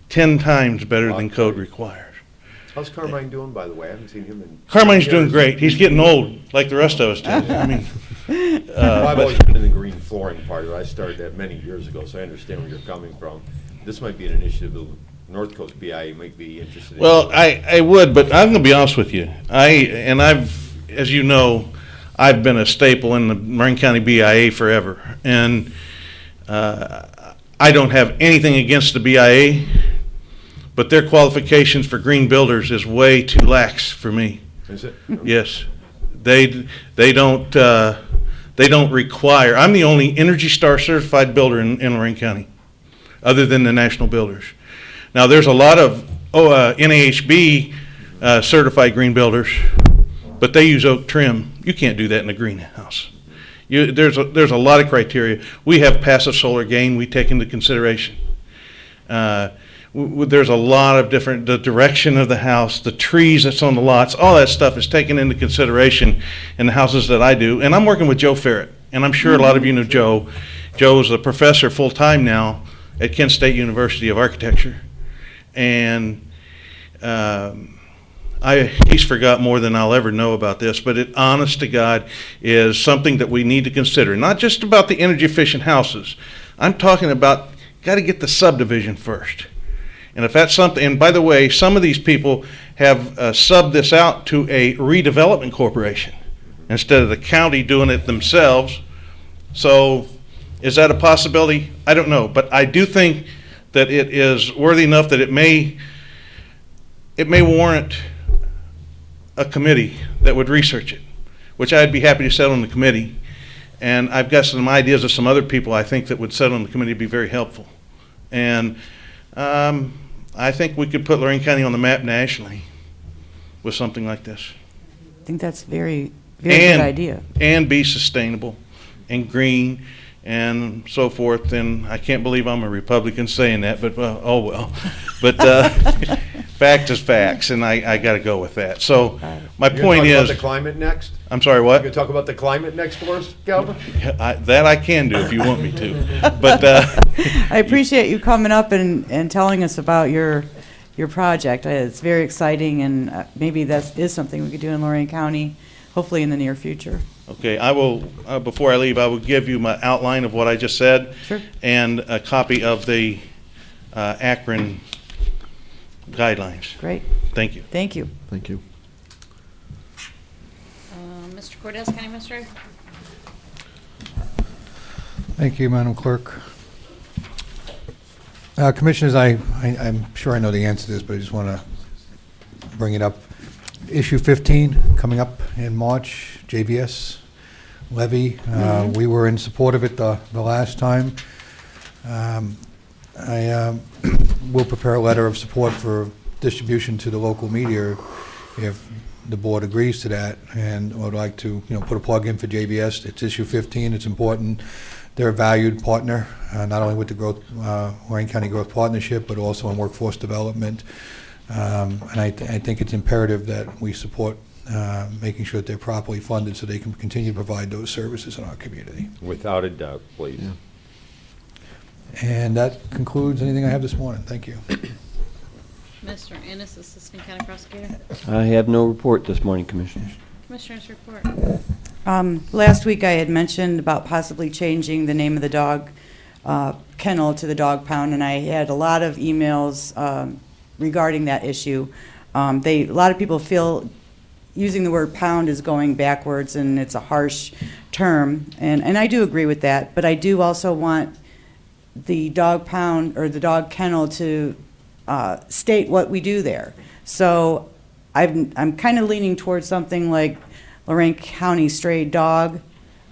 10 times better than code requires. How's Carmine doing, by the way? I haven't seen him in... Carmine's doing great. He's getting old, like the rest of us do. I mean, I've always been in the green flooring part of it. I started that many years ago, so I understand where you're coming from. This might be an initiative the North Coast BIA might be interested in. well, I would, but I'm going to be honest with you. As you know, I've been a staple in the Lorain County BIA forever. And I don't have anything against the BIA, but their qualifications for green builders is way too lax for me. Is it? Yes, they don't require. I'm the only Energy Star certified builder in Lorain County, other than the national builders. Now there's a lot of NAHB certified green builders, but they use oak trim. You can't do that in a greenhouse. There's a lot of criteria. We have passive solar gain we take into consideration. There's a lot of the direction of the house, the trees that's on the lots, all that stuff is taken into consideration in the houses that I do. And I'm working with Joe Ferret, and I'm sure a lot of you know Joe. Joe's a professor full-time now at Kent State University of Architecture. And he's forgot more than I'll ever know about this, but it, honest to God, is something that we need to consider. Not just about the energy efficient houses. I'm talking about, got to get the subdivision first. And if that's something, and by the way, some of these people have subbed this out to a redevelopment corporation instead of the county doing it themselves. So is that a possibility? I don't know, but I do think that it is worthy enough that it may warrant a committee that would research it, which I'd be happy to set on the committee. And I've got some ideas of some other people I think that would set on the committee to be very helpful. And I think we could put Lorain County on the map nationally with something like this. I think that's very good idea. And be sustainable and green and so forth. And I can't believe I'm a Republican saying that, but oh well. But fact is facts, and I got to go with that. So my point You're is, talk about the climate next? I'm sorry, You what? gonna talk about the climate next for us, Galvin? That I can do if you want me to. But I appreciate you coming up and telling us about your project. It's very exciting, and maybe that is something we could do in Lorain County, hopefully in the near future. okay, I will, before I leave, I will give you my outline of what I just said. Sure. And a copy of the Akron guidelines. Great. Thank you. Thank you. Thank you. Mr. Cordes, County Administrator? Thank you, Madam Clerk. Commissioners, I'm sure I know the answer to this, but I just want to bring it up. Issue 15 coming up in March, JVS levy. We were in support of it the last time. I will prepare a letter of support for distribution to the local media if the board agrees to that, and I would like to, put a plug in for JVS. It's issue 15. It's important. They're a valued partner, not only with the Lorain County Growth Partnership, but also in workforce development. And I think it's imperative that we support making sure that they're properly funded so they can continue to provide those services in our community. Without a doubt, please. Yeah. And that concludes anything I have this morning. Thank you. Mr. Ennis, Assistant County Prosecutor. I have no report this morning, Commissioners. Commissioners report. Last week I had mentioned about possibly changing the name of the dog kennel to the dog pound, and I had a lot of emails regarding that issue. A lot of people feel using the word pound is going backwards and it's a harsh term, and I do agree with that, but I do also want the dog pound or the dog kennel to state what we do there. So I'm kind of leaning towards something like Lorain County Stray Dog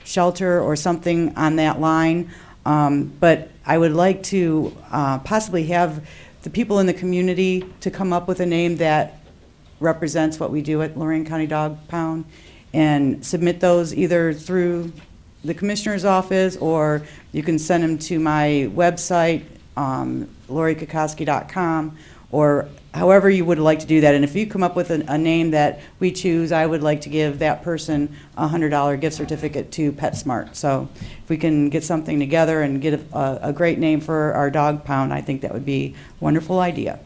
Shelter or something on that line. But I would like to possibly have the people in the community to come up with a name that represents what we do at Lorain County Dog Pound and submit those either through the Commissioner's office, or you can send them to my website, LoriKokoski.com, or however you would like to do that. And if you come up with a name that we choose, I would like to give that person a $100 gift certificate to PetSmart. So if we can get something together and get a great name for our dog pound, I think that would be a wonderful idea.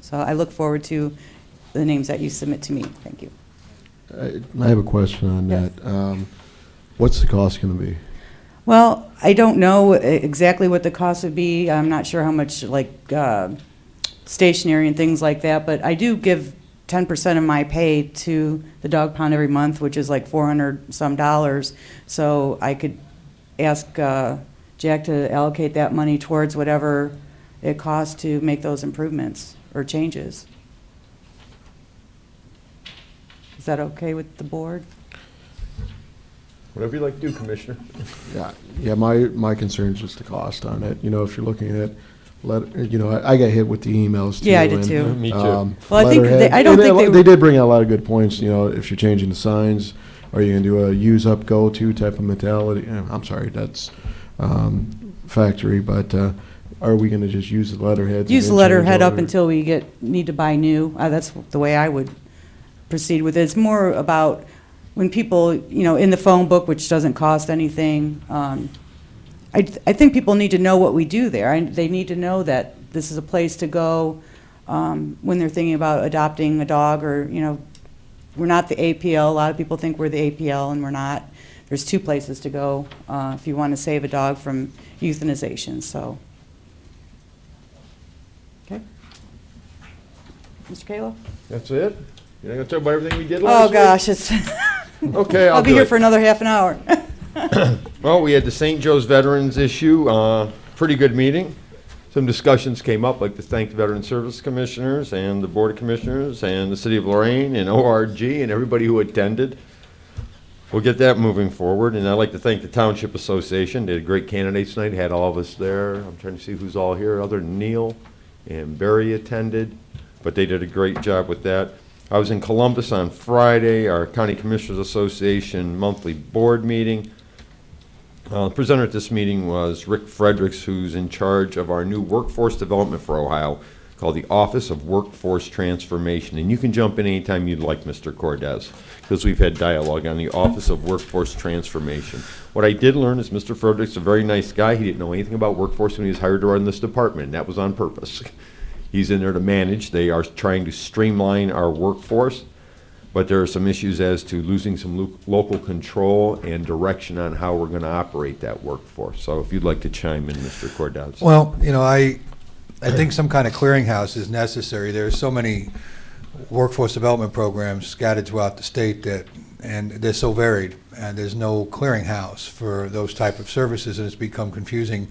So I look forward to the names that you submit to me. Thank you. I have a question on Yes. that. What's the cost going to be? Well, I don't know exactly what the cost would be. I'm not sure how much, stationery and things like that, but I do give 10% of my pay to the dog pound every month, which is like $400 some. So I could ask Jack to allocate that money towards whatever it costs to make those improvements or changes. Is that okay with the board? Whatever you like to do, Commissioner. Yeah. My concern is just the cost on it. If you're looking at, I got hit with the emails too. Yeah, I did too. Me too. Well, I think letterhead. I don't think they did bring out a lot of good points. If you're changing the signs, are you going to do a use up go to type of mentality? I'm sorry, that's factory, but are we going to just use the letterhead? Use the letterhead up until we need to buy new. That's the way I would proceed with it. It's more about when people, in the phone book, which doesn't cost anything. I think people need to know what we do there. They need to know that this is a place to go when they're thinking about adopting a dog, or, we're not the APL. A lot of people think we're the APL, and we're not. There's 2 places to go if you want to save a dog from euthanization, so. Okay. Mr. Kalo? That's it? You're not going to talk about everything we did last Oh, week? gosh, it's, Okay, I'll be do here it. for another half an hour. Well, we had the St. Joe's Veterans issue, pretty good meeting. Some discussions came up, like to thank the Veteran Service Commissioners and the Board of Commissioners and the City of Lorain and ORG and everybody who attended. We'll get that moving forward, and I'd like to thank the Township Association. They had great candidates tonight, had all of us there. I'm trying to see who's all here, other than Neil and Barry attended, but they did a great job with that. I was in Columbus on Friday, our County Commissioners Association monthly board meeting. The presenter at this meeting was Rick Fredericks, who's in charge of our new workforce development for Ohio, called the Office of Workforce Transformation. And you can jump in anytime you'd like, Mr. Cordes, because we've had dialogue on the Office of Workforce Transformation. What I did learn is Mr. Fredericks is a very nice guy. He didn't know anything about workforce when he was hired to run this department, and that was on purpose. He's in there to manage. They are trying to streamline our workforce, but there are some issues as to losing some local control and direction on how we're going to operate that workforce. So if you'd like to chime in, Mr. Cordes. Well, I think some kind of clearinghouse is necessary. There are so many workforce development programs scattered throughout the state and they're so varied, and there's no clearinghouse for those type of services, and it's become confusing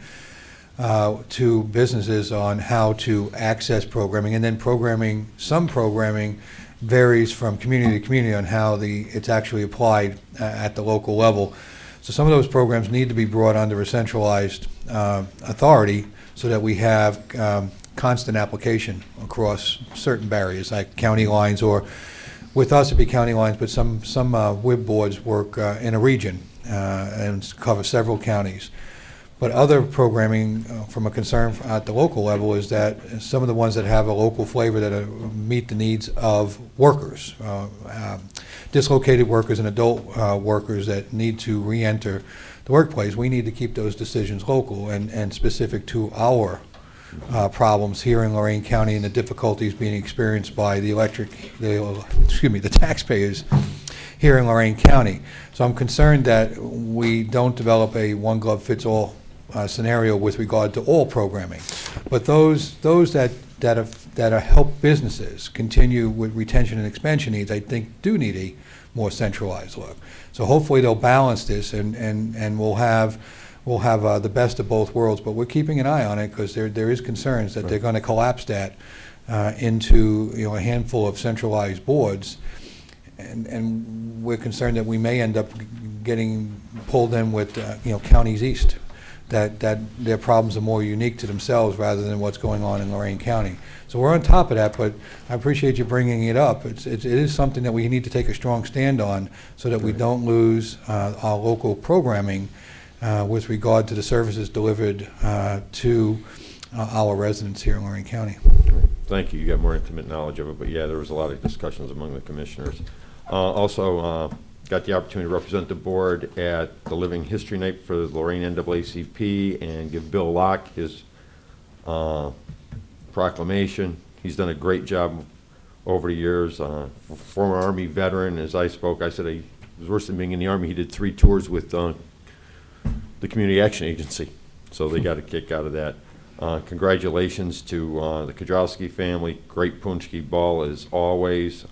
to businesses on how to access programming, and then some programming varies from community to community on how it's actually applied at the local level. So some of those programs need to be brought under a centralized authority so that we have constant application across certain barriers, like county lines, or with us it'd be county lines, but some WIB boards work in a region and cover several counties. But other programming, from a concern at the local level, is that some of the ones that have a local flavor that meet the needs of workers, dislocated workers and adult workers that need to re-enter the workplace, we need to keep those decisions local and specific to our problems here in Lorain County and the difficulties being experienced by the taxpayers here in Lorain County. So I'm concerned that we don't develop a one-glove-fits-all scenario with regard to all programming, but those that help businesses continue with retention and expansion needs, I think, do need a more centralized look. So hopefully they'll balance this, and we'll have the best of both worlds. But we're keeping an eye on it because there is concerns that they're going to collapse that into a handful of centralized boards, and we're concerned that we may end up getting pulled in with counties east. That their problems are more unique to themselves rather than what's going on in Lorain County. So we're on top of that, but I appreciate you bringing it up. It is something that we need to take a strong stand on so that we don't lose our local programming with regard to the services delivered to our residents here in Lorain County. Thank you. You got more intimate knowledge of it, but yeah, there was a lot of discussions among the commissioners. Also, got the opportunity to represent the board at the Living History Night for the Lorain NAACP and give Bill Locke his proclamation. He's done a great job over the years. Former Army veteran, as I spoke, I said it was worse than being in the Army. He did 3 tours with the Community Action Agency, so they got a kick out of that. Congratulations to the Kokoski family. Great Punchki ball as always.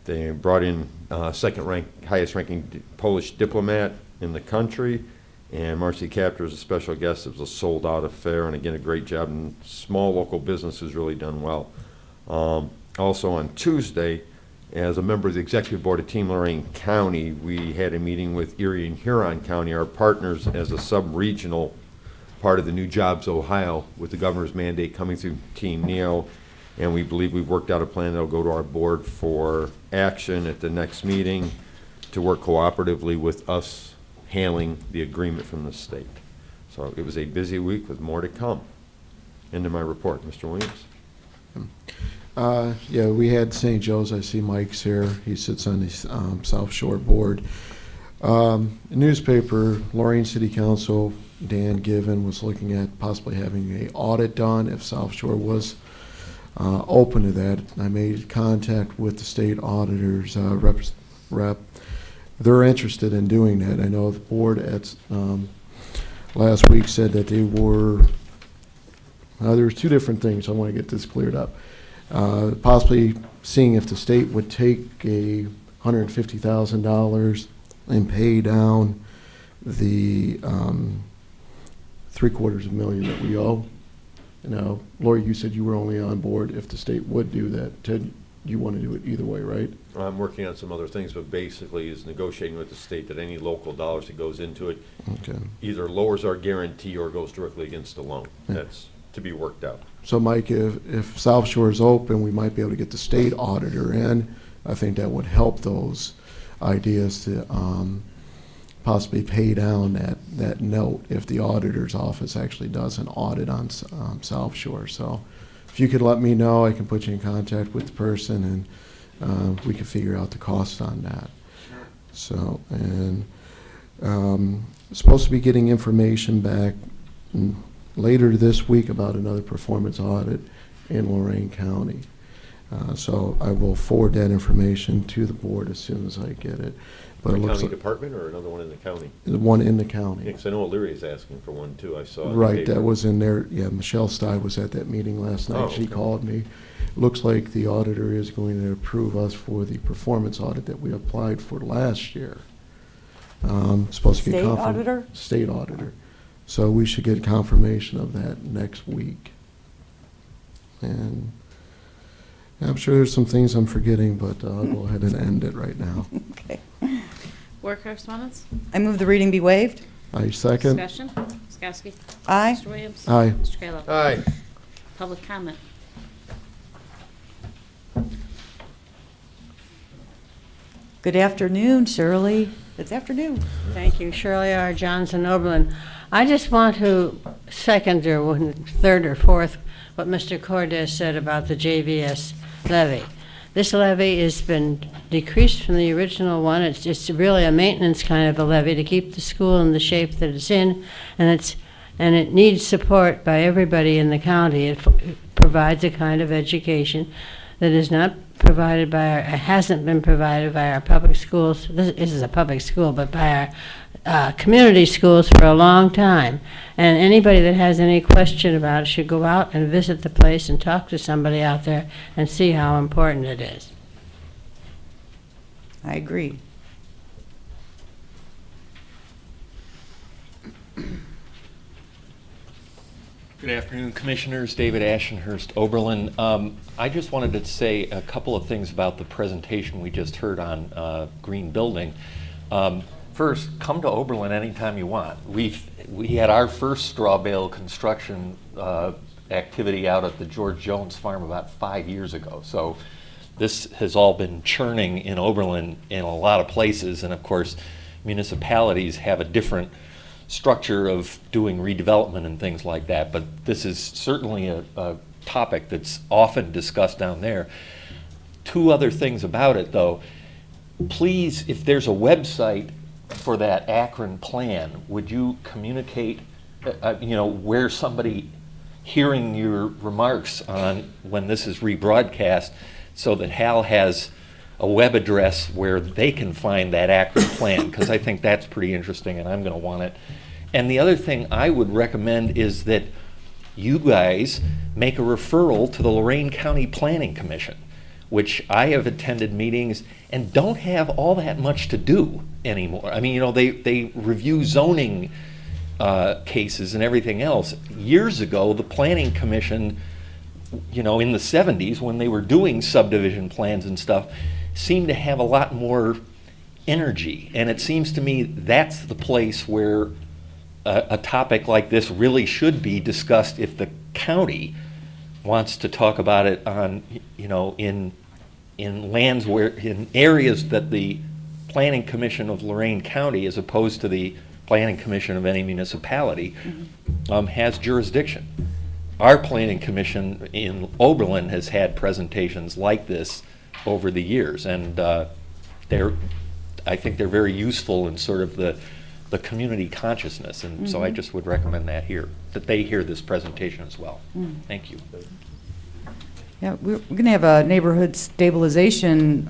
They brought in highest ranking Polish diplomat in the country, and Marcy Captor is a special guest. It was a sold out affair, and again, a great job, and small local business has really done well. Also on Tuesday, as a member of the executive board of Team Lorain County, we had a meeting with Erie and Huron County, our partners as a sub-regional part of the New Jobs Ohio, with the governor's mandate coming through Team NEO. And we believe we've worked out a plan that'll go to our board for action at the next meeting to work cooperatively with us handling the agreement from the state. So it was a busy week with more to come. Into my report, Mr. Williams. Yeah, we had St. Joe's. I see Mike's here. He sits on the South Shore board. Newspaper, Lorain City Council, Dan Given was looking at possibly having an audit done if South Shore was open to that. I made contact with the state auditor's rep. They're interested in doing that. I know the board at last week said that they were, there's two different things. I want to get this cleared up. Possibly seeing if the state would take a $150,000 and pay down the $750,000 that we owe. Now, Lori, you said you were only on board if the state would do that. Ted, you want to do it either way, right? I'm working on some other things, but basically is negotiating with the state that any local dollars that goes into it Okay. either lowers our guarantee or goes directly against the loan. Yeah. That's to be worked out. So, Mike, if South Shore is open, we might be able to get the state auditor in. I think that would help those ideas to possibly pay down that note if the auditor's office actually does an audit on South Shore. So if you could let me know, I can put you in contact with the person and we can figure out the cost on that. So, and supposed to be getting information back later this week about another performance audit in Lorain County. So I will forward that information to the board as soon as I get it. But it looks County like department or another one in the county? the one in the county. Because I know O'Leary is asking for one too. I saw in the Right, paper. that was in there. Yeah, Michelle Stye was at that meeting last night. Oh, She okay. called me. Looks like the auditor is going to approve us for the performance audit that we applied for last year. Supposed to get State auditor? State auditor. So we should get confirmation of that next week. And I'm sure there's some things I'm forgetting, but I'll go ahead and end it right now. Okay. Board correspondence? I move the reading be waived. I second. Discussion? Ms. Kowski? Aye. Mr. Williams? Aye. Mr. Kayla? Aye. Public comment? Good afternoon, Shirley. It's afternoon. Thank you. Shirley R Johnson, Oberlin. I just want to second or third or fourth what Mr. Cordes said about the JVS levy. This levy has been decreased from the original one. It's really a maintenance kind of a levy to keep the school in the shape that it's in, and it needs support by everybody in the county. It provides a kind of education that is not provided by hasn't been provided by our public schools. This is a public school, but by our community schools for a long time. And anybody that has any question about it should go out and visit the place and talk to somebody out there and see how important it is. I agree. Good afternoon, Commissioners. David Ashenhurst, Oberlin. I just wanted to say a couple of things about the presentation we just heard on green building. First, come to Oberlin anytime you want. We had our first straw bale construction activity out at the George Jones farm about 5 years ago. So this has all been churning in Oberlin in a lot of places, and of course municipalities have a different structure of doing redevelopment and things like that, but this is certainly a topic that's often discussed down there. Two other things about it though. Please, if there's a website for that Akron plan, would you communicate where somebody hearing your remarks on when this is rebroadcast, so that Hal has a web address where they can find that Akron plan, because I think that's pretty interesting and I'm going to want it. And the other thing I would recommend is that you guys make a referral to the Lorain County Planning Commission, which I have attended meetings and don't have all that much to do anymore. I mean, they review zoning cases and everything else. Years ago, the Planning Commission, in the 70s, when they were doing subdivision plans and stuff, seemed to have a lot more energy. And it seems to me that's the place where a topic like this really should be discussed if the county wants to talk about it on, in lands in areas that the Planning Commission of Lorain County, as opposed to the Planning Commission of any municipality, has jurisdiction. Our Planning Commission in Oberlin has had presentations like this over the years, and I think they're very useful in sort of the community consciousness, and so I just would recommend that they hear this presentation as well. Thank you. Yeah, we're going to have a neighborhood stabilization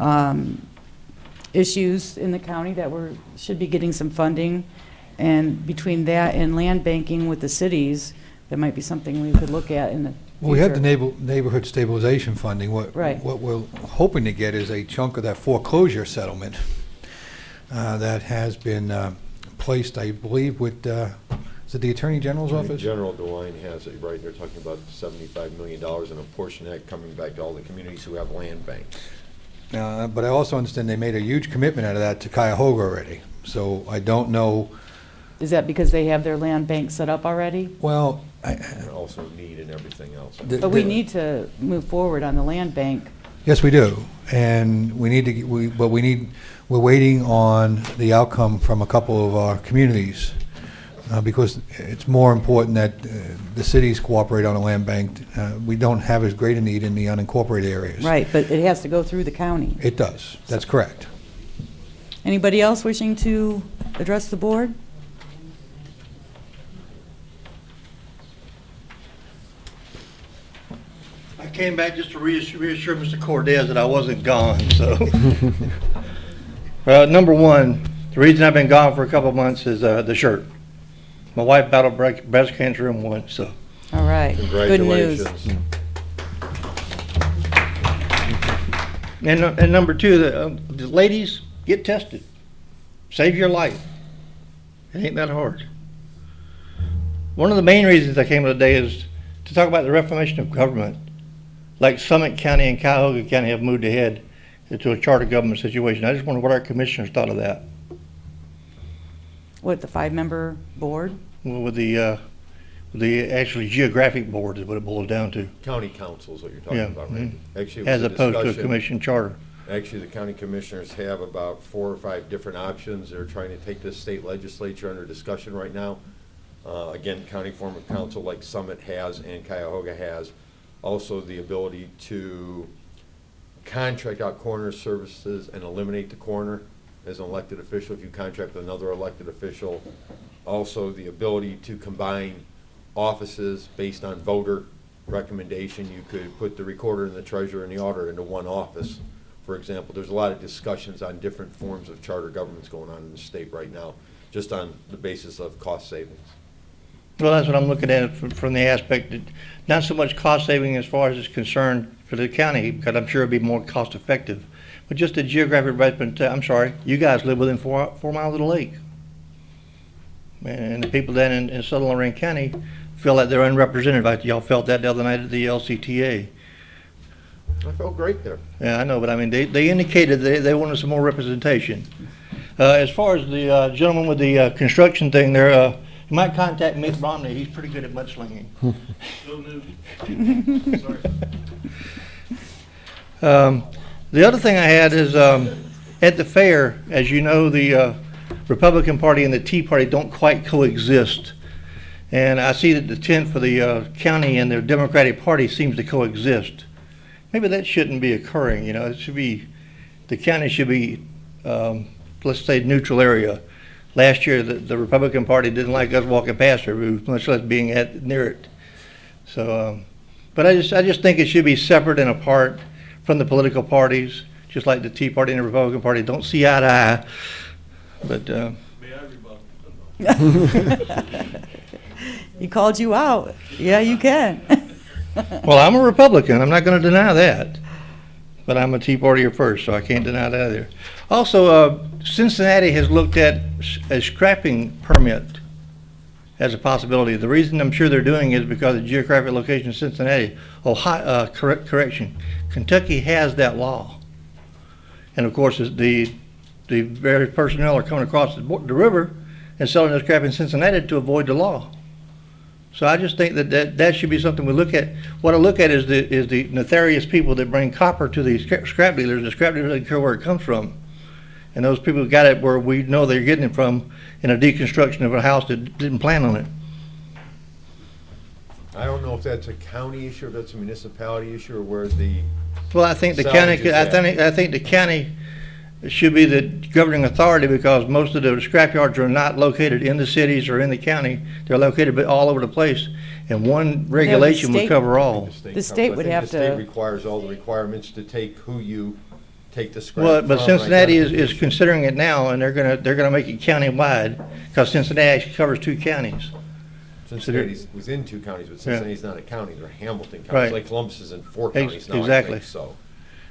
issues in the county that should be getting some funding. And between that and land banking with the cities, that might be something we could look at in the future. Well, we have the neighborhood stabilization funding. Right. What we're hoping to get is a chunk of that foreclosure settlement that has been placed, I believe, with, is it the Attorney General's office? General DeWine has it right. They're talking about $75 million and a portion of that coming back to all the communities who have land banks. But I also understand they made a huge commitment out of that to Cuyahoga already. So I don't know. Is that because they have their land bank set up already? Well, And also need and everything else. But we need to move forward on the land bank. Yes, we do, and we need to. We're waiting on the outcome from a couple of our communities because it's more important that the cities cooperate on the land bank. We don't have as great a need in the unincorporated areas. Right, but it has to go through the county. It does. That's correct. Anybody else wishing to address the board? I came back just to reassure Mr. Cordez that I wasn't gone, so. Number one, the reason I've been gone for a couple of months is the shirt. My wife battled breast cancer and won, so. All right, good news. Congratulations. And number two, the ladies, get tested. Save your life. It ain't that hard. One of the main reasons I came today is to talk about the reformation of government. Like Summit County and Cuyahoga County have moved ahead into a charter government situation. I just wonder what our commissioners thought of that. What, the 5-member board? Well, with the actually geographic board is what it boils down to. County council is what you're talking about, right? Actually, it As was opposed to a discussion. commission charter. Actually, the county commissioners have about 4 or 5 different options. They're trying to take this state legislature under discussion right now. Again, county form of council like Summit has and Cuyahoga has. Also the ability to contract out coroner services and eliminate the coroner as an elected official if you contract with another elected official. Also the ability to combine offices based on voter recommendation. You could put the recorder and the treasurer and the auditor into one office. For example, there's a lot of discussions on different forms of charter governments going on in the state right now, just on the basis of cost savings. Well, that's what I'm looking at from the aspect that not so much cost saving as far as it's concerned for the county, because I'm sure it'd be more cost effective, but just the geographic resident. I'm sorry, you guys live within 4 miles of the lake. And the people down in southern Lorain County feel like they're unrepresented. Like y'all felt that the other night at the LCTA. I felt great there. Yeah, I know, but I mean, they indicated they wanted some more representation. As far as the gentleman with the construction thing there, you might contact Mick Bromley. He's pretty good at mudslinging. The other thing I had is at the fair, as you know, the Republican Party and the Tea Party don't quite coexist. And I see that the tent for the county and the Democratic Party seems to coexist. Maybe that shouldn't be occurring, you know. It should be, the county should be, let's say, neutral area. Last year, the Republican Party didn't like us walking past their booth, much less being near it. So, but I just think it should be separate and apart from the political parties, just like the Tea Party and the Republican Party don't see eye to eye. But He called you out. Yeah, you can. well, I'm a Republican. I'm not going to deny that. But I'm a Tea Partier first, so I can't deny that either. Also, Cincinnati has looked at a scrapping permit as a possibility. The reason I'm sure they're doing it is because of the geographic location of Cincinnati. Ohio, correction, Kentucky has that law. And of course, the very personnel are coming across the river and selling their scrap in Cincinnati to avoid the law. So I just think that should be something we look at. What I look at is the nefarious people that bring copper to these scrap dealers. The scrap dealers don't care where it comes from. And those people who got it where we know they're getting it from in a deconstruction of a house that didn't plan on it. I don't know if that's a county issue or if that's a municipality issue or where the. Well, I think the county. I think the county should be the governing authority because most of the scrap yards are not located in the cities or in the county. They're located all over the place. and one regulation would state- cover all. The state would have The state to, requires all the requirements to take who you take the scrap Well, from. but Cincinnati is identification. considering it now, and they're gonna make it countywide, because Cincinnati actually covers 2 counties. Cincinnati was in 2 counties, but Cincinnati's not a county, they're Hamilton Right. County. Like Columbus is in 4 counties now, I exactly. think, so.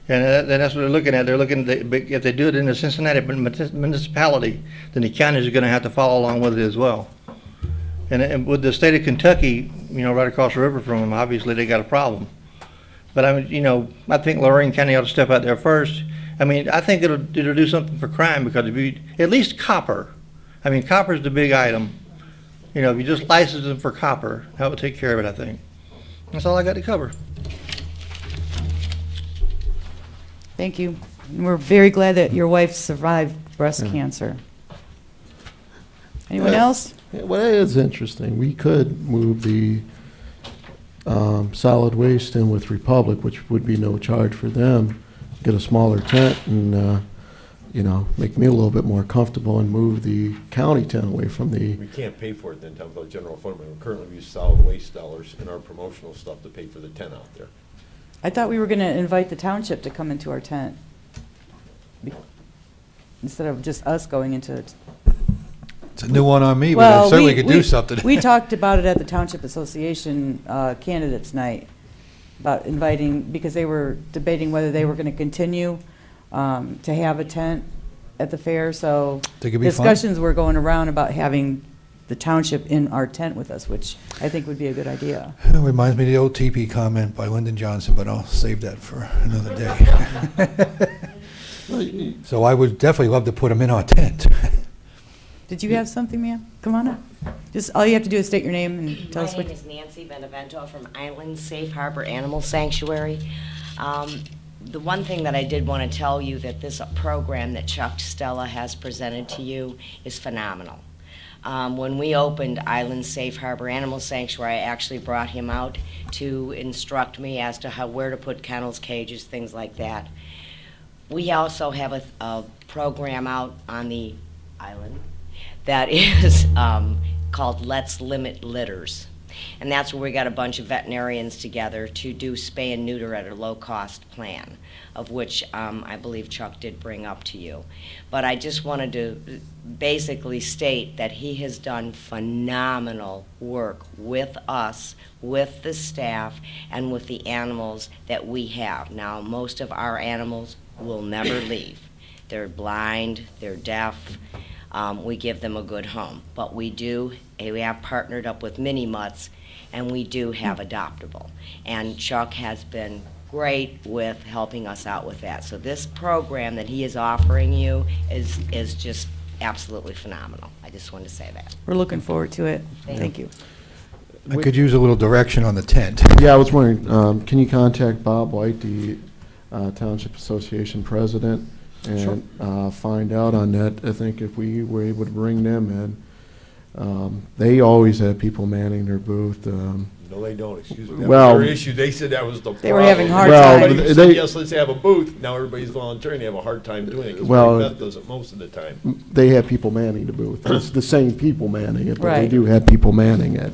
And that's what they're looking at. They're looking, if they do it in the Cincinnati municipality, then the counties are gonna have to follow along with it as well. And with the state of Kentucky, right across the river from them, obviously they got a problem. But I mean, I think Lorain County ought to step out there first. I mean, I think it'll do something for crime, because if you, at least copper. I mean, copper's the big item. If you just license them for copper, that would take care of it, I think. That's all I got to cover. thank you. We're very glad that your wife survived breast cancer. Anyone else? Yeah, well, it is interesting. We could move the solid waste in with Republic, which would be no charge for them, get a smaller tent and, make me a little bit more comfortable and move the county tent away from the, We can't pay for it then, talk about general fund. Currently, we use solid waste dollars in our promotional stuff to pay for the tent out there. I thought we were going to invite the township to come into our tent, instead of just us going into it. It's a new one on me, but Well, I certainly could do something. We talked about it at the Township Association Candidates Night, about inviting, because they were debating whether they were going to continue to have a tent at the fair, so Think it'd be fun? discussions were going around about having the township in our tent with us, which I think would be a good idea. It reminds me of the old TP comment by Lyndon Johnson, but I'll save that for another day. So I would definitely love to put them in our tent. Did you have something, ma'am? Come on up. Just, all you have to do is state your name and tell us My what. name is Nancy Benevento from Island Safe Harbor Animal Sanctuary. The one thing that I did want to tell you, that this program that Chuck Stella has presented to you is phenomenal. When we opened Island Safe Harbor Animal Sanctuary, I actually brought him out to instruct me as to where to put kennels, cages, things like that. We also have a program out on the island that is called Let's Limit Litters. And that's where we got a bunch of veterinarians together to do spay and neuter at a low-cost plan, of which I believe Chuck did bring up to you. But I just wanted to basically state that he has done phenomenal work with us, with the staff, and with the animals that we have. Now, most of our animals will never leave. They're blind, they're deaf. We give them a good home. But we have partnered up with Mini Mutts, and we do have adoptable. And Chuck has been great with helping us out with that. So this program that he is offering you is just absolutely phenomenal. I just wanted to say that. We're looking forward to it. Thank you. I could use a little direction on the tent. Yeah, I was wondering, can you contact Bob White, the Township Association president, and find out on that? I think if we were able to bring them in, they always have people manning their booth. No, they don't, excuse me. That Well, was their issue. They said that was the problem. They were having hard Everybody time. said, They- yes, let's have a booth. Now everybody's volunteering. They have a hard time doing it, because Well, Beth does it most of the time. They have people manning the booth. It's the same people manning it, but they Right. do have people manning it.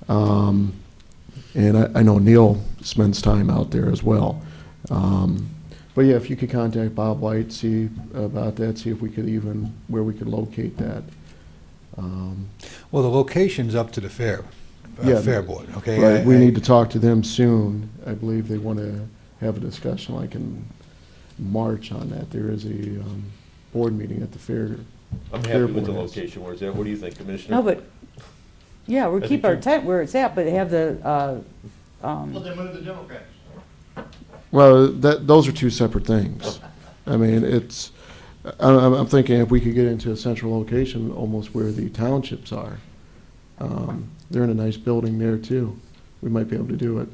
And I know Neil spends time out there as well. But yeah, if you could contact Bob White, see about that, see if we could where we could locate that. Well, the location's up to the fair board, okay? Right, we need to talk to them soon. I believe they want to have a discussion like in March on that. There is a board meeting at the fair. I'm happy fair with the board is. location. Where's that? What do you think, Commissioner? No, but, yeah, we'll I keep think our you- tent where it's at, but have the, Well, then move the Democrats. Well, those are two separate things. I mean, I'm thinking if we could get into a central location, almost where the townships are. They're in a nice building there too. We might be able to do it.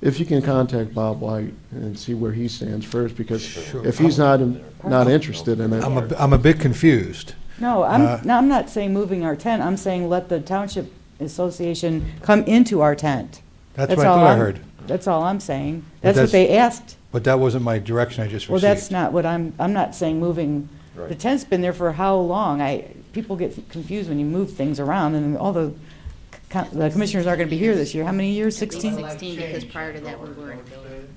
If you can contact Bob White and see where he stands first, because if he's not interested in it. I'm a bit confused. no, I'm not saying moving our tent. I'm saying let the Township Association come into our tent. That's what I thought I heard. That's all I'm saying. But That's what they asked. But that wasn't my direction I just Well, received. that's not what I'm not saying moving, the Right. tent's been there for how long? People get confused when you move things around, and all the the commissioners aren't going to be here this year. How many years? 16? 16, because prior to that, we weren't.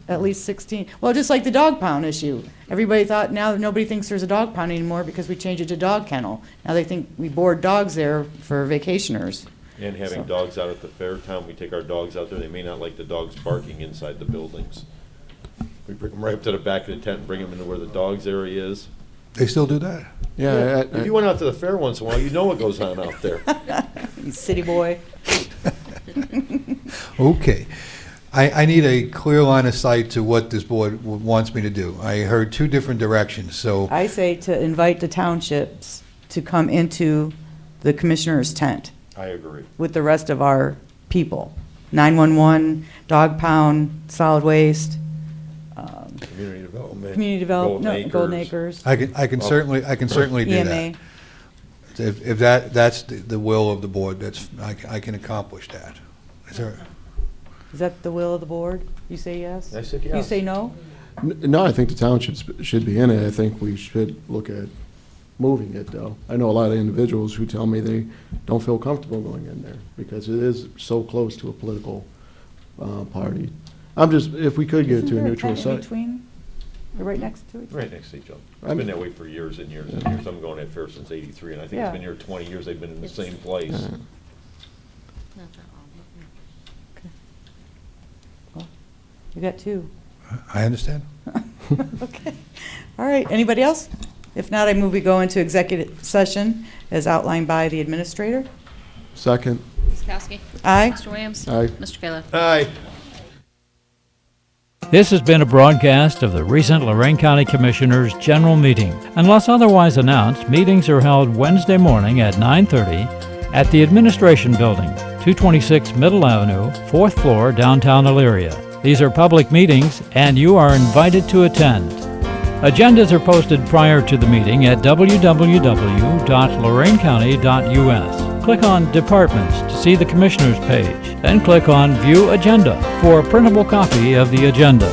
At least 16. Well, just like the dog pound issue. Everybody thought, now nobody thinks there's a dog pound anymore because we changed it to dog kennel. Now they think we board dogs there for vacationers. And having dogs out at the fair time, we take our dogs out there, they may not like the dogs barking inside the buildings. We bring them right up to the back of the tent and bring them into where the dogs area is. They still do that? Yeah. If you went out to the fair once in a while, you know what goes on out there. You city boy. Okay. I need a clear line of sight to what this board wants me to do. I heard two different directions, so I say to invite the townships to come into the commissioner's tent I agree. with the rest of our people. 911, dog pound, solid waste, Community development. community development, Golden Acres, I can certainly do that. EMA. If that's the will of the board, I can accomplish that. Is there? Is that the will of the board? You say yes? I said You yes. say no? No, I think the townships should be in it. I think we should look at moving it, though. I know a lot of individuals who tell me they don't feel comfortable going in there because it is so close to a political party. If we could get it Isn't to a there neutral tent in site. between? They're right next to each other? Right next to each other. It's been that way for years and years and years. I'm going at fair since '83, and I think Yeah. it's been here 20 years. They've been in the same place. Not that long. You got two. I understand. Okay. All right. Anybody else? If not, I move we go into executive session as outlined by the administrator. Second. Ms. Kowski? Aye. Mr. Williams? Aye. Mr. Kayla? Aye. This has been a broadcast of the recent Lorain County Commissioners' General Meeting. Unless otherwise announced, meetings are held Wednesday morning at 9:30 at the Administration Building, 226 Middle Avenue, 4th floor, downtown Elyria. These are public meetings, and you are invited to attend. Agendas are posted prior to the meeting at www.loraincounty.us. Click on Departments to see the Commissioners page, then click on View Agenda for a printable copy of the agenda.